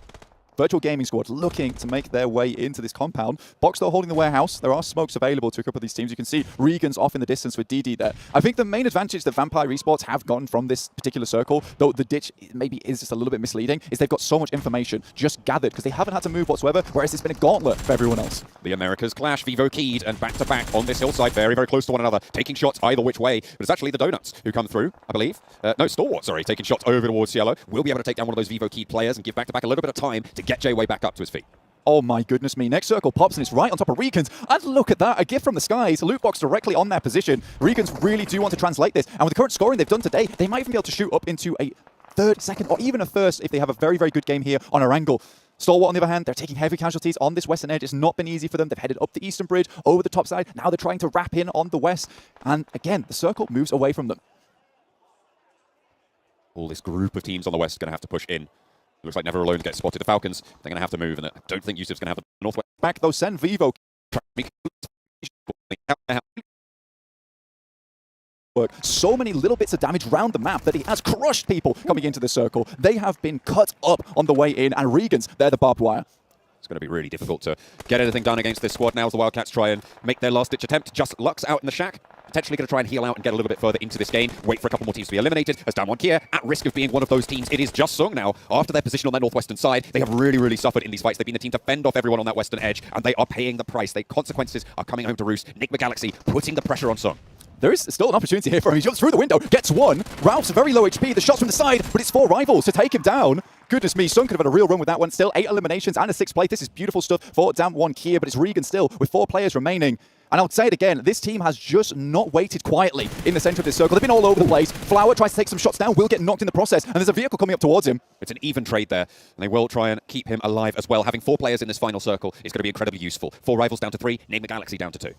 Virtual Gaming Squad looking to make their way into this compound. Box though holding the warehouse. There are smokes available to a couple of these teams. You can see Regan's off in the distance with DD there. I think the main advantage that Vampire Esports have gotten from this particular circle, though the ditch maybe is just a little bit misleading, is they've got so much information just gathered because they haven't had to move whatsoever, whereas it's been a gauntlet for everyone else. The Americas clash, Vivo Keyed, and back-to-back on this hillside, very, very close to one another, taking shots either which way. But it's actually the Donuts who come through, I believe. No, Stalwart, sorry, taking shots over towards Cielo. We'll be able to take down one of those Vivo Keyed players and give back-to-back a little bit of time to get J-Way back up to his feet. Oh my goodness me. Next circle pops and it's right on top of Regans. And look at that. A gift from the skies. A loot box directly on their position. Regans really do want to translate this. And with the current scoring they've done today, they might even be able to shoot up into a third, second, or even a first if they have a very, very good game here on our angle. Stalwart, on the other hand, they're taking heavy casualties on this western edge. It's not been easy for them. They've headed up the eastern bridge, over the top side. Now they're trying to wrap in on the west. And again, the circle moves away from them. All this group of teams on the west are going to have to push in. It looks like Never Alone gets spotted. The Falcons, they're going to have to move, and I don't think Yusuf's going to have the northwest. Back though, send Vivo. So many little bits of damage around the map that he has crushed people coming into the circle. They have been cut up on the way in, and Regans, they're the barbed wire. It's going to be really difficult to get anything done against this squad now as the Wildcats try and make their last-ditch attempt. Just Lux out in the shack. Potentially going to try and heal out and get a little bit further into this game. Wait for a couple more teams to be eliminated. As Damwon Kia, at risk of being one of those teams, it is just Sung now. After their position on their northwestern side, they have really, really suffered in these fights. They've been the team to fend off everyone on that western edge, and they are paying the price. The consequences are coming home to roost. Nigma Galaxy putting the pressure on Sung. There is still an opportunity here for him. He jumps through the window, gets one. Ralph's very low HP. The shots from the side, but it's 4 rivals to take him down. Goodness me, Sung could have had a real run with that one. Still 8 eliminations and a 6th place. This is beautiful stuff for Damwon Kia, but it's Regan still with 4 players remaining. And I'll say it again, this team has just not waited quietly in the center of this circle. They've been all over the place. Flower tries to take some shots down, will get knocked in the process, and there's a vehicle coming up towards him. It's an even trade there, and they will try and keep him alive as well. Having 4 players in this final circle is going to be incredibly useful. 4 rivals down to 3, Nigma Galaxy down to 2.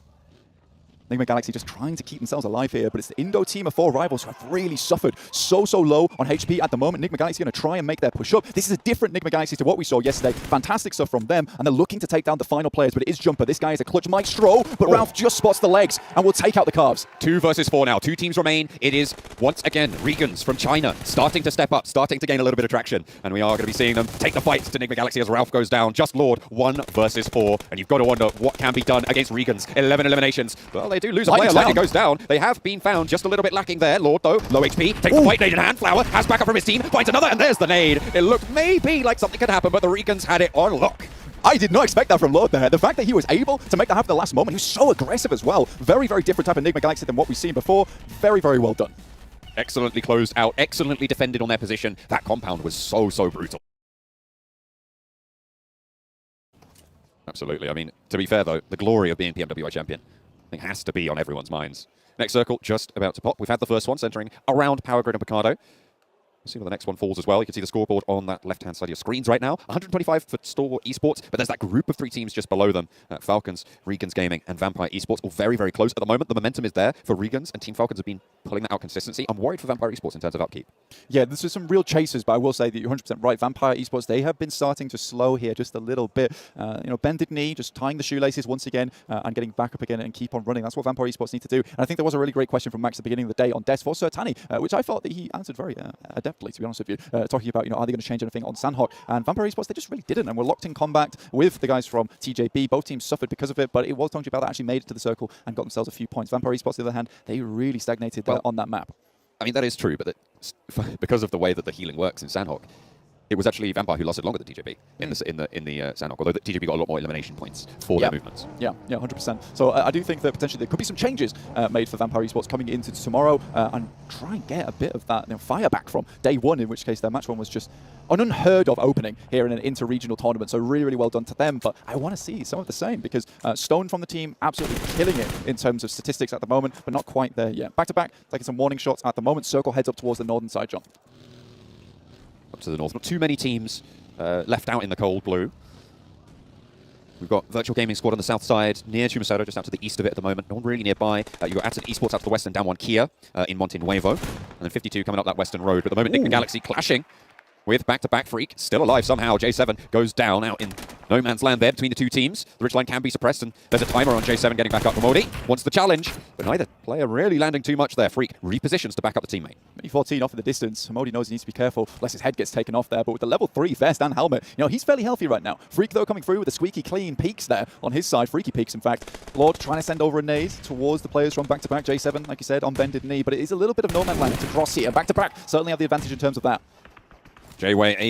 Nigma Galaxy just trying to keep themselves alive here, but it's the Indo team of 4 rivals who have really suffered so low on HP at the moment. Nigma Galaxy going to try and make their push up. This is a different Nigma Galaxy to what we saw yesterday. Fantastic stuff from them, and they're looking to take down the final players, but it is Jumper. This guy is a clutch maestro, but Ralph just spots the legs and will take out the calves. 2 versus 4 now. 2 teams remain. It is, once again, Regans from China starting to step up, starting to gain a little bit of traction, and we are going to be seeing them take the fight to Nigma Galaxy as Ralph goes down. Just Lord, 1 versus 4, and you've got to wonder what can be done against Regans. 11 eliminations. Well, they do lose a player. Lightning goes down. They have been found just a little bit lacking there. Lord, though, low HP. Takes the fight, nade in hand. Flower has backup from his team. Finds another, and there's the nade. It looked maybe like something could happen, but the Regans had it on lock. I did not expect that from Lord there. The fact that he was able to make that happen at the last moment, he was so aggressive as well. Very, very different type of Nigma Galaxy than what we've seen before. Very, very well done. Excellently closed out, excellently defended on their position. That compound was so brutal. Absolutely. I mean, to be fair, though, the glory of being PMWI champion, I think, has to be on everyone's minds. Next circle just about to pop. We've had the first one centering around Power Grid and Picardo. We'll see where the next one falls as well. You can see the scoreboard on that left-hand side of your screens right now. 125 for Stalwart Esports, but there's that group of 3 teams just below them. Falcons, Regans Gaming, and Vampire Esports, all very, very close at the moment. The momentum is there for Regans, and Team Falcons have been pulling that out consistency. I'm worried for Vampire Esports in terms of upkeep. Yeah, this is some real chasers, but I will say that you're 100% right. Vampire Esports, they have been starting to slow here just a little bit. Bended knee, just tying the shoelaces once again and getting back up again and keep on running. That's what Vampire Esports need to do. And I think there was a really great question from Max at the beginning of the day on Des for Sertani, which I thought that he answered very adeptly, to be honest with you. Talking about, are they going to change anything on Sandhawk? And Vampire Esports, they just really didn't. And we're locked in combat with the guys from TJB. Both teams suffered because of it, but it was Tongji Bell that actually made it to the circle and got themselves a few points. Vampire Esports, on the other hand, they really stagnated on that map. I mean, that is true, but because of the way that the healing works in Sandhawk, it was actually Vampire who lasted longer than TJB in the Sandhawk, although TJB got a lot more elimination points for their movements. Yeah, 100%. So I do think that potentially there could be some changes made for Vampire Esports coming into tomorrow and try and get a bit of that fire back from day one, in which case their match one was just an unheard of opening here in an inter-regional tournament. So really, really well done to them. But I want to see some of the same because Stone from the team absolutely killing it in terms of statistics at the moment, but not quite there yet. Back-to-back, taking some warning shots at the moment. Circle heads up towards the northern side, John. Up to the north. Not too many teams left out in the cold blue. We've got Virtual Gaming Squad on the south side, near Chumasoda, just out to the east of it at the moment. No one really nearby. You've got Atson Esports out to the west and down one Kia in Monte Nuevo. And then 52 coming up that western road. But at the moment, Nick the Galaxy clashing with back-to-back Freak. Still alive somehow. J7 goes down out in no man's land there between the two teams. The ridgeline can be suppressed, and there's a timer on J7 getting back up. Modi wants the challenge, but neither player really landing too much there. Freak repositions to back up the teammate. Mini-14 off in the distance. Modi knows he needs to be careful, lest his head gets taken off there. But with the level 3 vest and helmet, he's fairly healthy right now. Freak, though, coming through with the squeaky clean peaks there on his side. Freaky peaks, in fact. Lord trying to send over a nade towards the players from back-to-back. J7, like you said, on bended knee. But it is a little bit of no man's land to cross here. Back-to-back certainly have the advantage in terms of that. J-Way